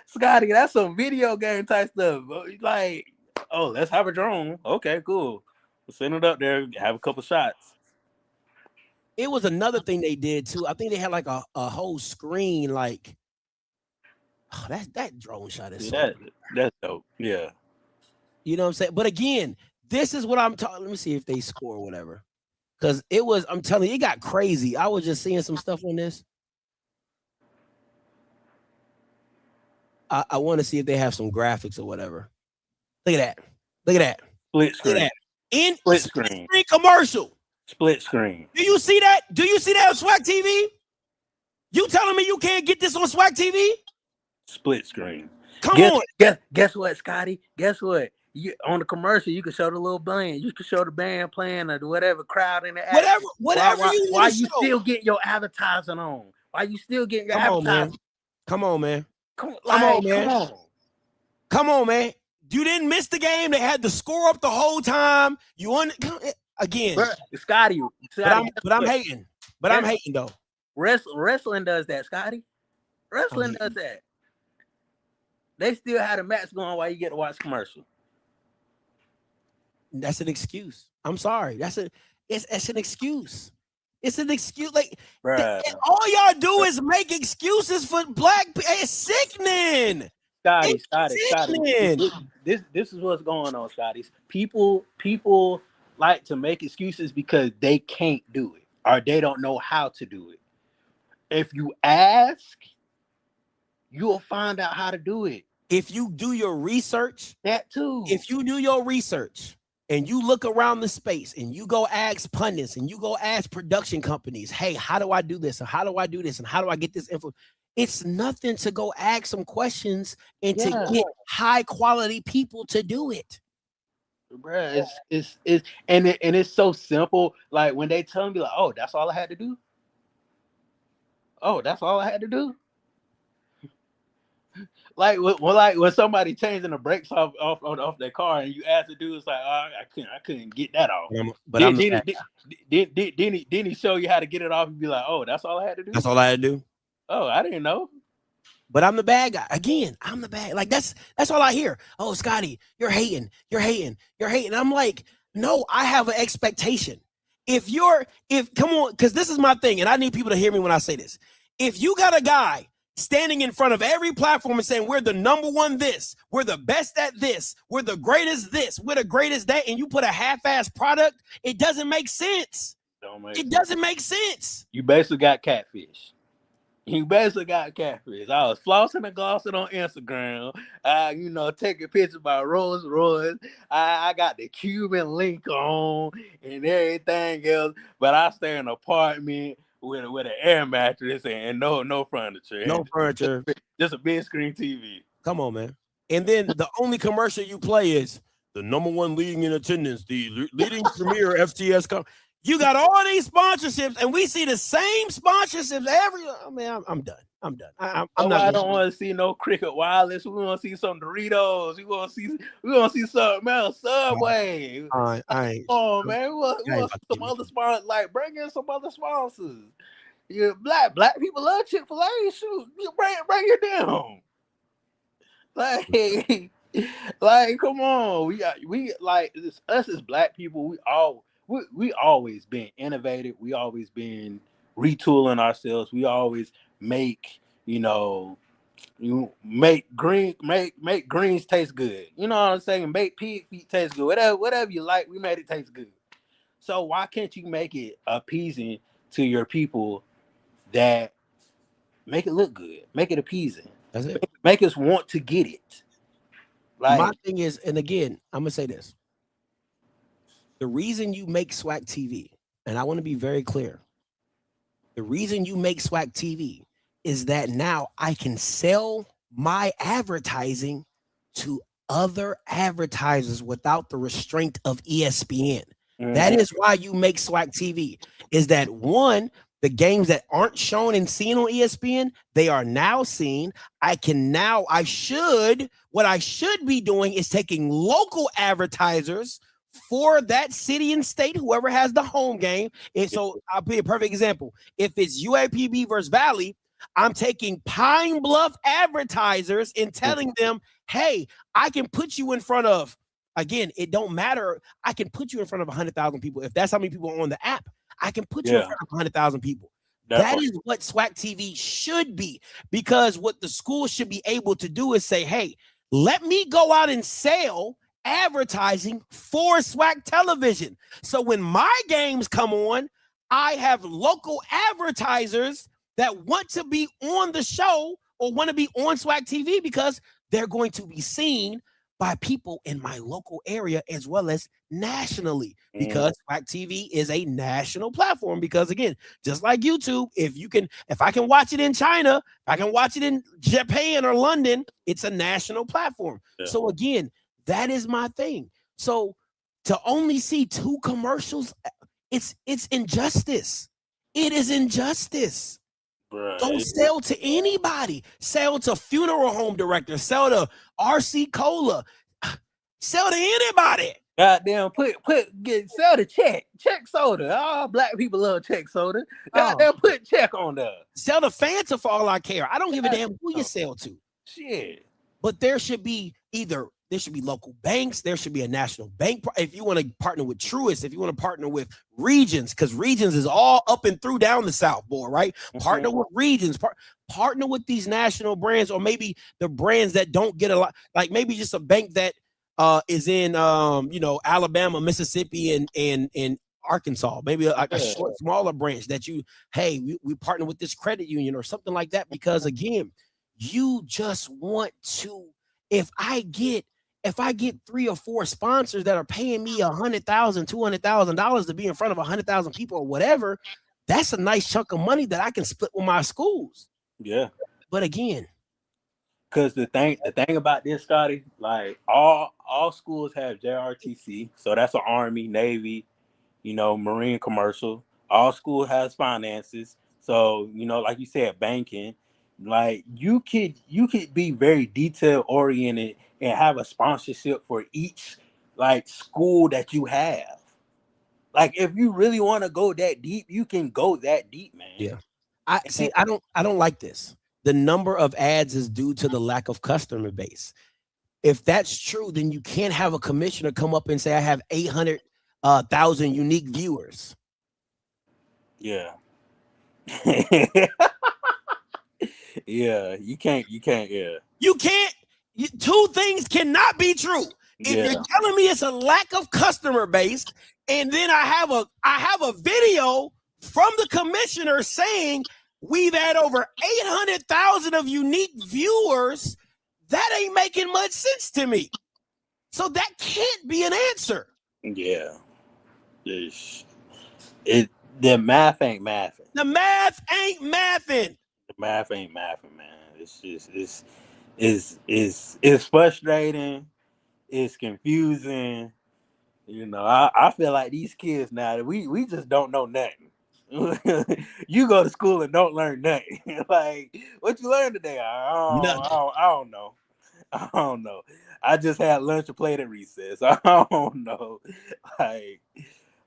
J: Scotty, that's some video game type stuff. Like, let's have a drone. Okay, cool. We'll send it up there, have a couple shots.
E: It was another thing they did too. I think they had like a whole screen, like, that drone shot is
J: that's dope. Yeah.
E: You know what I'm saying? But again, this is what I'm talking. Let me see if they score or whatever. Because I'm telling you, it got crazy. I was just seeing some stuff on this. I want to see if they have some graphics or whatever. Look at that.
J: Split screen.
E: Split screen commercial.
J: Split screen.
E: Do you see that? Do you see that on SWAC TV? You telling me you can't get this on SWAC TV?
J: Split screen.
E: Come on.
J: Guess what, Scotty? Guess what? On the commercial, you can show the little band. You can show the band playing or whatever crowd in the
E: whatever you
J: why you still getting your advertising on? Why you still getting your advertising?
E: Come on, man. Come on, man. You didn't miss the game. They had the score up the whole time. Again,
J: Scotty.
E: But I'm hating. I'm hating though.
J: Wrestling does that, Scotty. Wrestling does that. They still had a match going while you get to watch commercial.
E: That's an excuse. I'm sorry. It's an excuse. It's an excuse. Like all y'all do is make excuses for black people. It's sickening.
J: Scotty. This is what's going on, Scotty. People like to make excuses because they can't do it or they don't know how to do it. If you ask, you'll find out how to do it.
E: If you do your research,
J: that too.
E: If you do your research and you look around the space and you go ask pundits and you go ask production companies, hey, how do I do this? Or how do I do this? And how do I get this info? It's nothing to go ask some questions and to get high quality people to do it.
J: Bruh, it's so simple. Like when they tell me, like, oh, that's all I had to do. Oh, that's all I had to do. like when somebody changing the brakes off their car, and you ask the dude, it's like, oh, I couldn't get that off.
E: But I'm the bad guy.
J: Didn't he show you how to get it off? And be like, oh, that's all I had to do.
E: That's all I had to do.
J: Oh, I didn't know.
E: But I'm the bad guy. Again, I'm the bad. Like that's all I hear. Oh, Scotty, you're hating. I'm like, no, I have an expectation. If come on, because this is my thing, and I need people to hear me when I say this. If you got a guy standing in front of every platform and saying we're the number one this, we're the best at this, we're the greatest this, we're the greatest that, and you put a half-ass product, it doesn't make sense. Doesn't make sense.
J: You basically got catfish. I was flossing and glossing on Instagram. Taking pictures about Rolls Royce. I got the Cuban link on and everything else. But I stay in an apartment with an air mattress and no furniture.
E: No furniture.
J: Just a big screen TV.
E: Come on, man. And then the only commercial you play is the number one leading in attendance, the leading premier FTS. You got all these sponsorships, and we see the same sponsorships every. I mean, I'm done. I'm done. I'm not.
J: I don't want to see no Cricket Wireless. We want to see some Doritos. We want to see some Subway.
E: I ain't.
J: Oh man, we want some other sponsors. Like bring in some other sponsors. Yeah, black people love Chick-fil-A. Shoot, you bring it down. Like, come on. We like this, us as black people. We always been innovative. We always been retooling ourselves. We always make make greens taste good. You know what I'm saying? Make pig feet taste good. Whatever you like, we made it taste good. So why can't you make it appeasing to your people that make it look good? Make it appeasing.
E: That's it.
J: Make us want to get it. Like
E: my thing is, and again, I'm gonna say this. The reason you make SWAC TV, and I want to be very clear, the reason you make SWAC TV is that now I can sell my advertising to other advertisers without the restraint of ESPN. Mm-hmm. That is why you make SWAC TV, is that one, the games that aren't shown and seen on ESPN, they are now seen. What I should be doing is taking local advertisers for that city and state, whoever has the home game. And so I'll be a perfect example. If it's UAPB versus Valley, I'm taking Pine Bluff advertisers and telling them, hey, I can put you in front of, again, it don't matter. I can put you in front of 100,000 people. If that's how many people are on the app, I can put you in front of 100,000 people. That is what SWAC TV should be, because what the school should be able to do is say, hey, let me go out and sell advertising for SWAC television. So when my games come on, I have local advertisers that want to be on the show or want to be on SWAC TV because they're going to be seen by people in my local area as well as nationally, because SWAC TV is a national platform. Because again, just like YouTube, if I can watch it in China, if I can watch it in Japan or London, it's a national platform. Yeah. So again, that is my thing. So to only see 2 commercials, it's injustice. It is injustice. Right. Don't sell to anybody. Sell to funeral home directors. Sell to RC Cola. Sell to anybody.
J: Goddamn, sell the check soda. All black people love check soda. Goddamn, put check on there.
E: Sell the Fanta for all I care. I don't give a damn who you sell to.
J: Shit.
E: But there should be local banks. There should be a national bank. If you want to partner with Truist, if you want to partner with Regions, because Regions is all up and through down the South, boy, right? Mm-hmm. Partner with Regions, partner with these national brands, or maybe the brands that don't get a lot, like maybe just a bank that is in Alabama, Mississippi, and Arkansas, maybe a short, smaller branch that we partner with this credit union or something like that. Because again, you just want to, if I get 3 or 4 sponsors that are paying me $100,000, $200,000 to be in front of 100,000 people or whatever, that's a nice chunk of money that I can split with my schools.
J: Yeah.
E: But again,
J: because the thing about this, Scotty, like all schools have JRTC, so that's an Army, Navy, Marine commercial. All school has finances, so like you said, banking. Like you could be very detail oriented and have a sponsorship for each like school that you have. Like if you really want to go that deep, you can go that deep, man.
E: Yeah. I don't like this. The number of ads is due to the lack of customer base. If that's true, then you can't have a commissioner come up and say, I have 800,000 unique viewers.
J: Yeah. Yeah, you can't, yeah.
E: You can't, two things cannot be true. If
J: Yeah.
E: you're telling me it's a lack of customer base, and then I have a video from the commissioner saying we've had over 800,000 of unique viewers, that ain't making much sense to me. So that can't be an answer.
J: Yeah. The math ain't mathing.
E: The math ain't mathing.
J: The math ain't mathing, man. It's just it's frustrating. It's confusing. You know, I feel like these kids now that we just don't know nothing. You go to school and don't learn nothing. Like, what you learned today? I don't know. I don't know. I just had lunch and played at recess. I don't know.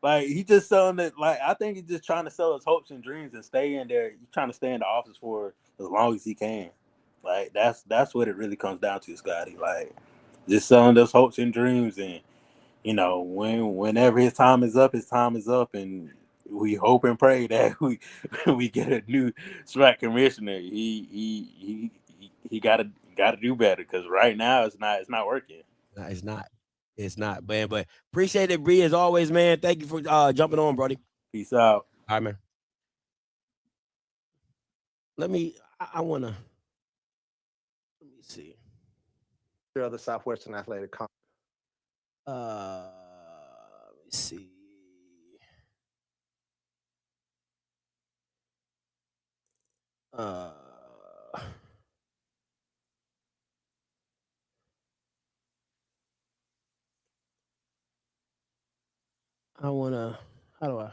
J: Like he just selling it. Like I think he's just trying to sell his hopes and dreams and stay in there. He's trying to stay in the office for as long as he can. Like that's what it really comes down to, Scotty. Like just selling those hopes and dreams, and you know whenever his time is up, and we hope and pray that we get a new SWAC commissioner. He gotta do better, because right now it's not working.
E: No, it's not, man. But appreciate it, Bree, as always, man. Thank you for jumping on, Brody.
J: Peace out.
E: All right, man. I want to, let me see.
O: The other Southwestern Athletic Conference.
E: Let me see. I want to, how do I?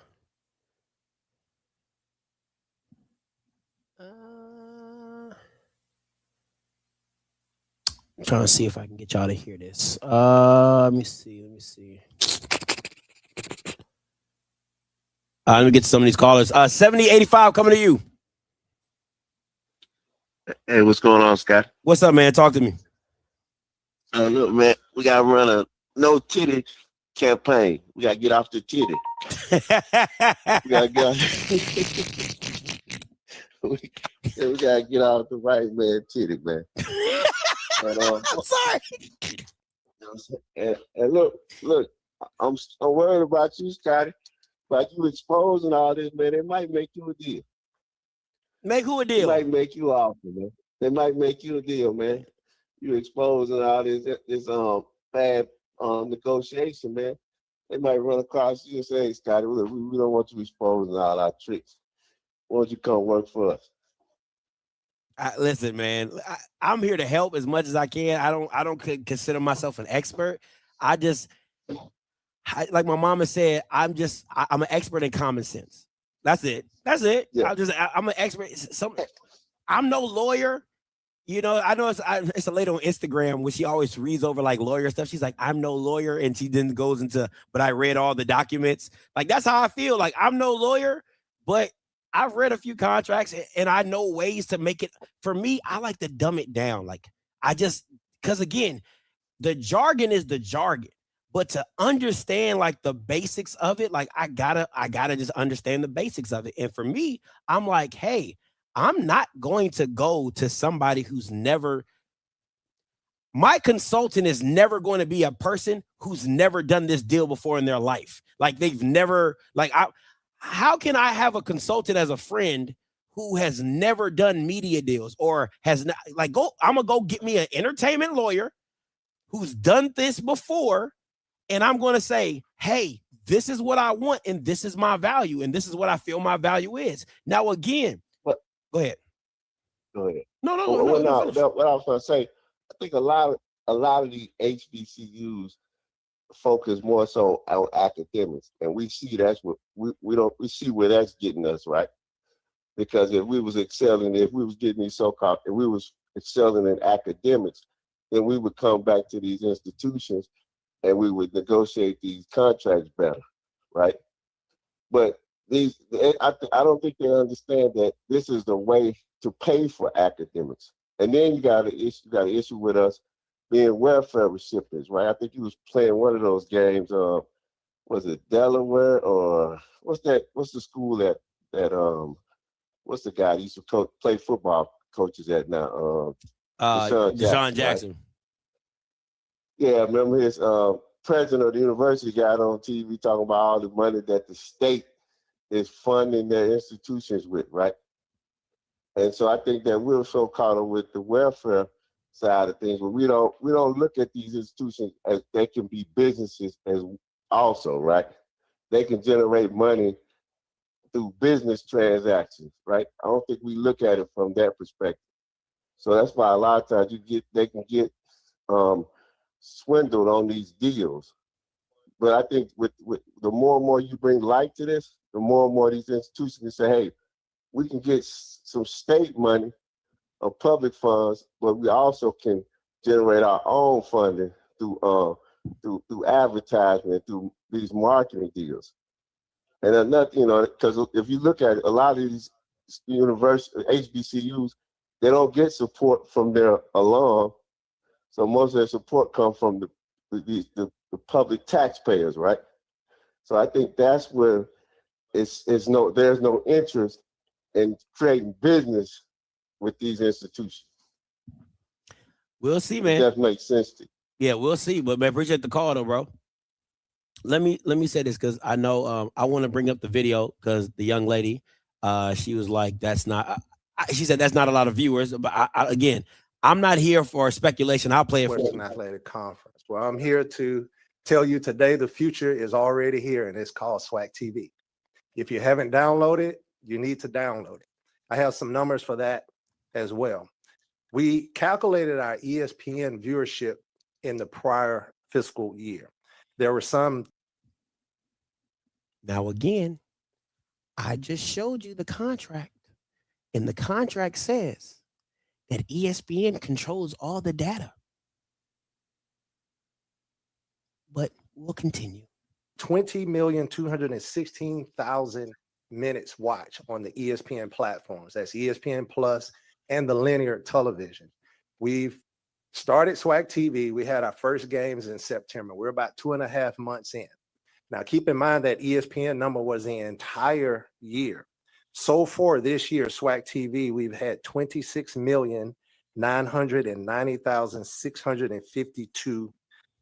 E: I'm trying to see if I can get y'all to hear this. Let me see. Let me get to some of these callers. 7085 coming to you.
P: Hey, what's going on, Scott?
E: What's up, man? Talk to me.
P: Look, man, we got to run a no titty campaign. We got to get off the titty. We got to get we got to get off the right man titty, man. But,
E: I'm sorry.
P: And look, I'm worried about you, Scotty. About you exposing all this, man. They might make you a deal.
E: Make who a deal?
P: They might make you offer, man. They might make you a deal, man. You exposing all this bad negotiation, man. They might run across you and say, hey, Scotty, we don't want you exposing all our tricks. Why don't you come work for us?
E: Listen, man, I'm here to help as much as I can. I don't consider myself an expert. Like my mama said, I'm an expert in common sense. That's it. Yeah. I'm an expert. I'm no lawyer. You know, I know it's a lady on Instagram where she always reads over like lawyer stuff. She's like, I'm no lawyer. And she then goes into, but I read all the documents. Like, that's how I feel. Like, I'm no lawyer, but I've read a few contracts and I know ways to make it. For me, I like to dumb it down. Like, because again, the jargon is the jargon. But to understand like the basics of it, like I gotta just understand the basics of it. And for me, I'm like, hey, I'm not going to go to somebody who's never, my consultant is never going to be a person who's never done this deal before in their life. Like they've never, how can I have a consultant as a friend who has never done media deals or has not, I'm gonna go get me an entertainment lawyer who's done this before. And I'm going to say, hey, this is what I want, and this is my value, and this is what I feel my value is. Now, again, go ahead.
P: Go ahead.
E: No.
P: What I was going to say, I think a lot of the HBCUs focus more so on academics, and we see that's what we see where that's getting us, right? Because if we was excelling, if we was getting these so-called, if we was excelling in academics, then we would come back to these institutions and we would negotiate these contracts better, right? But I don't think they understand that this is the way to pay for academics. And then you got an issue with us being welfare recipients, right? I think he was playing one of those games. Was it Delaware or what's the school that what's the guy that used to play football coaches at now?
E: Deshaun Jackson.
P: Right? Yeah, I remember his president of the university got on TV talking about all the money that the state is funding their institutions with, right? And so I think that we're so caught up with the welfare side of things, but we don't look at these institutions as they can be businesses as also, right? They can generate money through business transactions, right? I don't think we look at it from that perspective. So that's why a lot of times they can get swindled on these deals. But I think with the more and more you bring light to this, the more and more these institutions can say, hey, we can get some state money or public funds, but we also can generate our own funding through advertisement, through these marketing deals. And another, because if you look at it, a lot of these university HBCUs, they don't get support from their alum. So most of their support comes from the public taxpayers, right? So I think that's where there's no interest in creating business with these institutions.
E: We'll see, man.
P: That makes sense to you.
E: Yeah, we'll see. But man, appreciate the call though, bro. Let me say this because I know I want to bring up the video because the young lady, she was like, "That's not." She said that's not a lot of viewers. But again, I'm not here for speculation. I'll play it for
O: Western Athletic Conference. Well, I'm here to tell you today the future is already here, and it's called SWAC TV. If you haven't downloaded, you need to download it. I have some numbers for that as well. We calculated our ESPN viewership in the prior fiscal year. There were some.
E: Now, again, I just showed you the contract, and the contract says that ESPN controls all the data. But we'll continue.
O: 20,216,000 minutes watched on the ESPN platforms. That's ESPN Plus and the linear television. We've started SWAC TV. We had our first games in September. We're about 2.5 months in. Now, keep in mind that ESPN number was the entire year. So far this year, SWAC TV, we've had 26,990,652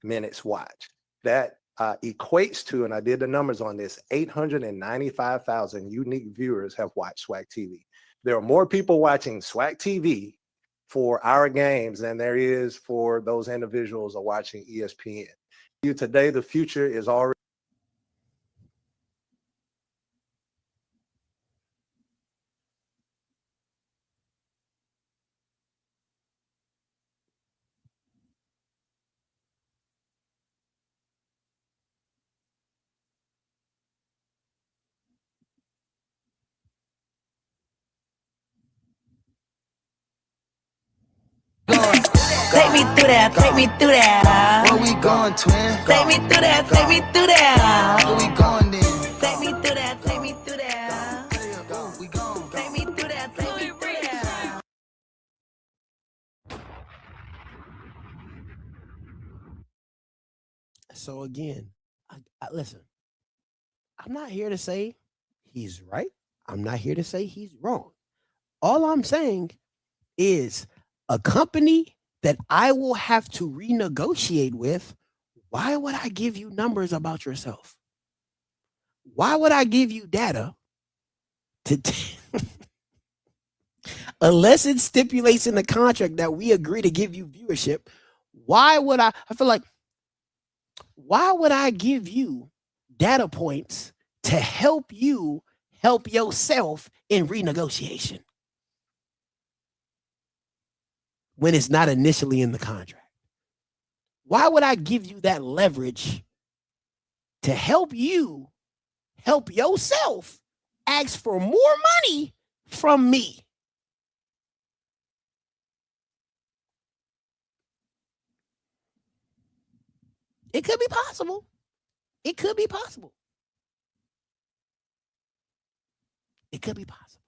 O: minutes watched. That equates to, and I did the numbers on this, 895,000 unique viewers have watched SWAC TV. There are more people watching SWAC TV for our games than there is for those individuals who are watching ESPN. Today, the future is already.
G: Take me through that, take me through that.
Q: Where we going, twin?
G: Take me through that, take me through that.
Q: Where we going then?
G: Take me through that, take me through that. We gone. Take me through that, take me through that.
E: So again, listen, I'm not here to say he's right. I'm not here to say he's wrong. All I'm saying is a company that I will have to renegotiate with, why would I give you numbers about yourself? Why would I give you data to unless it stipulates in the contract that we agree to give you viewership? Why would I feel like, why would I give you data points to help you help yourself in renegotiation when it's not initially in the contract? Why would I give you that leverage to help you help yourself ask for more money from me. It could be possible. It could be possible. It could be possible.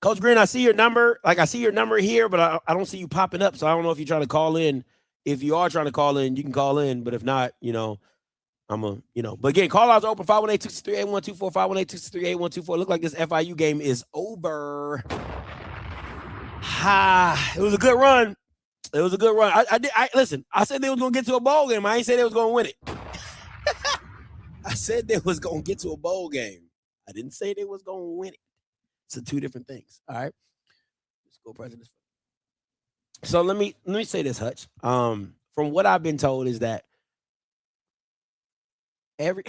E: Coach Green, I see your number. Like, I see your number here, but I don't see you popping up. So I don't know if you're trying to call in. If you are trying to call in, you can call in. But if not, but again, call outs open 518-263-8124, 518-263-8124. Look like this FIU game is over. It was a good run. It was a good run. Listen, I said they was going to get to a bowl game. I ain't say they was going to win it. I said they was going to get to a bowl game. I didn't say they was going to win it. It's two different things. All right. Let's go, President. So let me say this, Hutch. From what I've been told is that the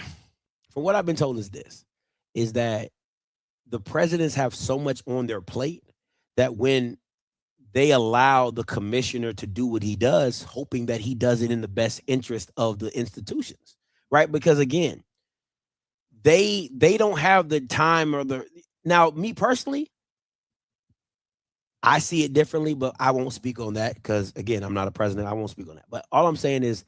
E: presidents have so much on their plate that when they allow the commissioner to do what he does, hoping that he does it in the best interest of the institutions, right? Because again, they don't have the time or the. Now, me personally, I see it differently, but I won't speak on that because, again, I'm not a president. I won't speak on that. But all I'm saying is,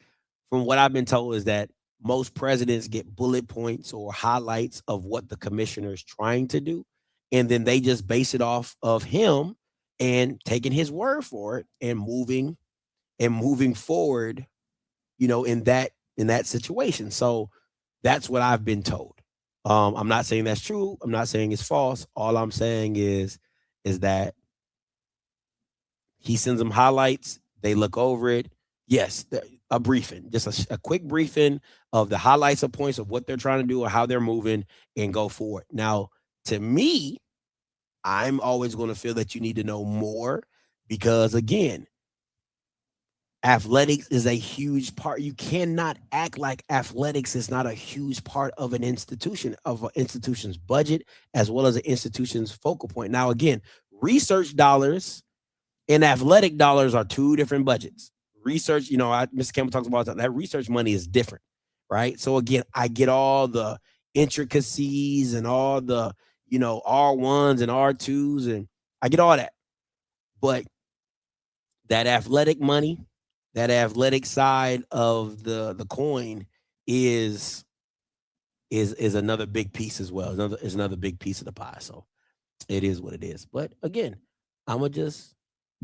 E: from what I've been told, is that most presidents get bullet points or highlights of what the commissioner is trying to do, and then they just base it off of him and taking his word for it and moving forward, in that situation. So that's what I've been told. I'm not saying that's true. I'm not saying it's false. All I'm saying is that he sends them highlights. They look over it. Yes, a briefing, just a quick briefing of the highlights of points of what they're trying to do or how they're moving and go forward. Now, to me, I'm always going to feel that you need to know more because, again, athletics is a huge part. You cannot act like athletics is not a huge part of an institution's budget, as well as an institution's focal point. Now, again, research dollars and athletic dollars are two different budgets. Research, Mr. Campbell talks about that research money is different, right? So again, I get all the intricacies and all the, R1s and R2s, and I get all that. But that athletic money, that athletic side of the coin is another big piece as well. Is another big piece of the pie. So it is what it is. But again, I'ma just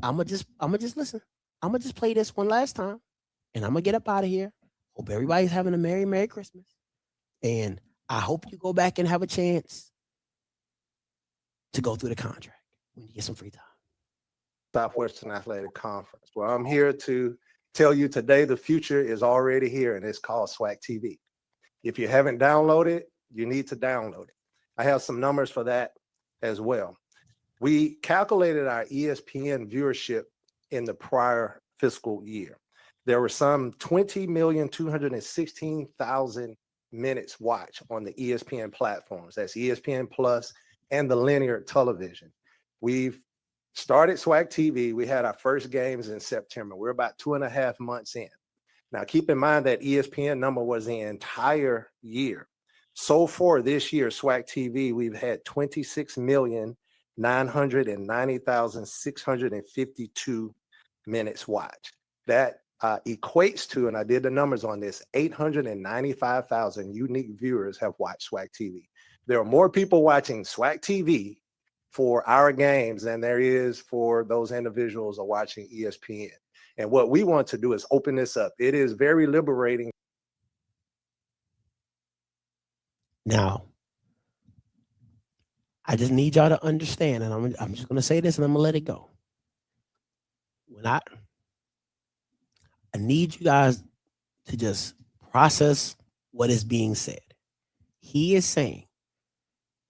E: listen. I'ma just play this one last time, and I'm gonna get up out of here. Hope everybody's having a Merry Christmas, and I hope you go back and have a chance to go through the contract when you get some free time.
O: Southwestern Athletic Conference. Well, I'm here to tell you today the future is already here, and it's called SWAC TV. If you haven't downloaded, you need to download it. I have some numbers for that as well. We calculated our ESPN viewership in the prior fiscal year. There were some 20,216,000 minutes watched on the ESPN platforms. That's ESPN Plus and the linear television. We've started SWAC TV. We had our first games in September. We're about 2.5 months in. Now, keep in mind that ESPN number was the entire year. So far this year, SWAC TV, we've had 26,990,652 minutes watched. That equates to, and I did the numbers on this, 895,000 unique viewers have watched SWAC TV. There are more people watching SWAC TV for our games than there is for those individuals who are watching ESPN. And what we want to do is open this up. It is very liberating.
E: Now, I just need y'all to understand, and I'm just going to say this and I'm going to let it go. I need you guys to just process what is being said. He is saying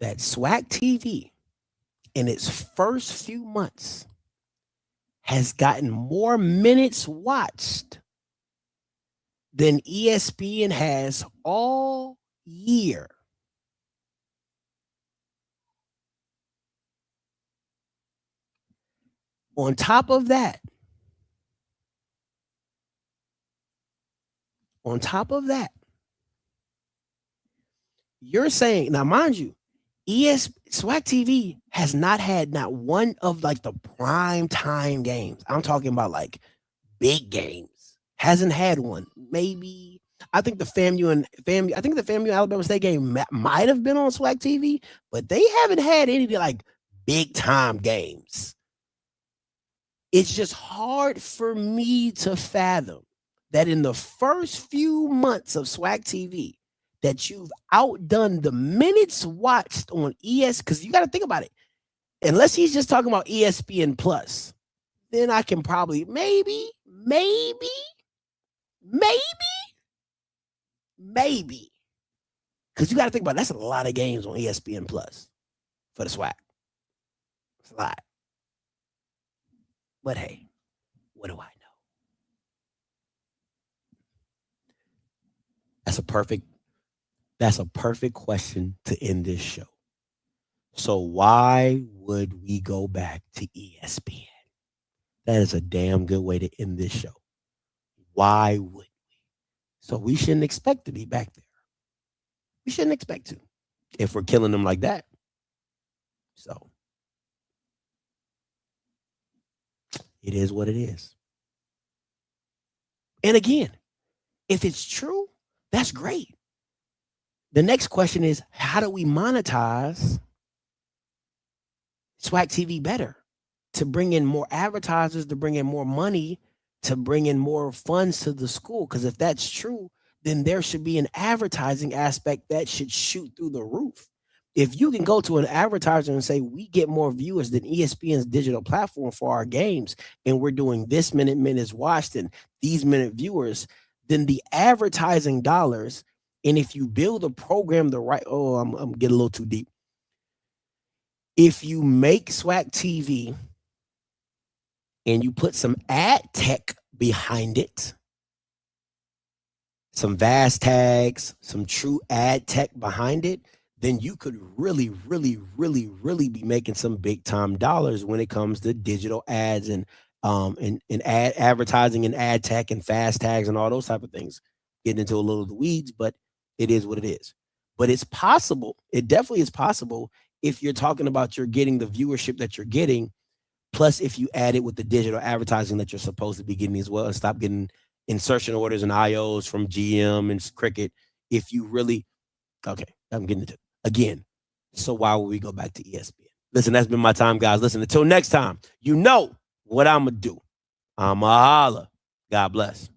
E: that SWAC TV in its first few months has gotten more minutes watched than ESPN has all year. On top of that, you're saying, now mind you, SWAC TV has not had not one of like the prime time games. I'm talking about like big games. Hasn't had one. Maybe I think the FAMU Alabama State game might have been on SWAC TV, but they haven't had any like big time games. It's just hard for me to fathom that in the first few months of SWAC TV that you've outdone the minutes watched on because you got to think about it. Unless he's just talking about ESPN Plus, then I can probably maybe, because you got to think about it, that's a lot of games on ESPN Plus for the SWAC. It's a lot. But hey, what do I know? That's a perfect question to end this show. So why would we go back to ESPN? That is a damn good way to end this show. Why would we? So we shouldn't expect to be back there. We shouldn't expect to if we're killing them like that. So it is what it is. And again, if it's true, that's great. The next question is, how do we monetize SWAC TV better to bring in more advertisers, to bring in more money, to bring in more funds to the school? Because if that's true, then there should be an advertising aspect that should shoot through the roof. If you can go to an advertiser and say, we get more viewers than ESPN's digital platform for our games, and we're doing this minutes watched and these minute viewers, then the advertising dollars, and if you build a program the right, I'm getting a little too deep. If you make SWAC TV and you put some ad tech behind it, some vast tags, some true ad tech behind it, then you could really be making some big time dollars when it comes to digital ads and ad advertising and ad tech and fast tags and all those type of things. Getting into a little of the weeds, but it is what it is. But it's possible. It definitely is possible if you're talking about you're getting the viewership that you're getting, plus if you add it with the digital advertising that you're supposed to be getting as well, and stop getting insertion orders and IOs from GM and Cricket. If you really, okay, I'm getting into it again. So why would we go back to ESPN? Listen, that's been my time, guys. Listen, until next time, you know what I'm going to do. I'm a holla. God bless.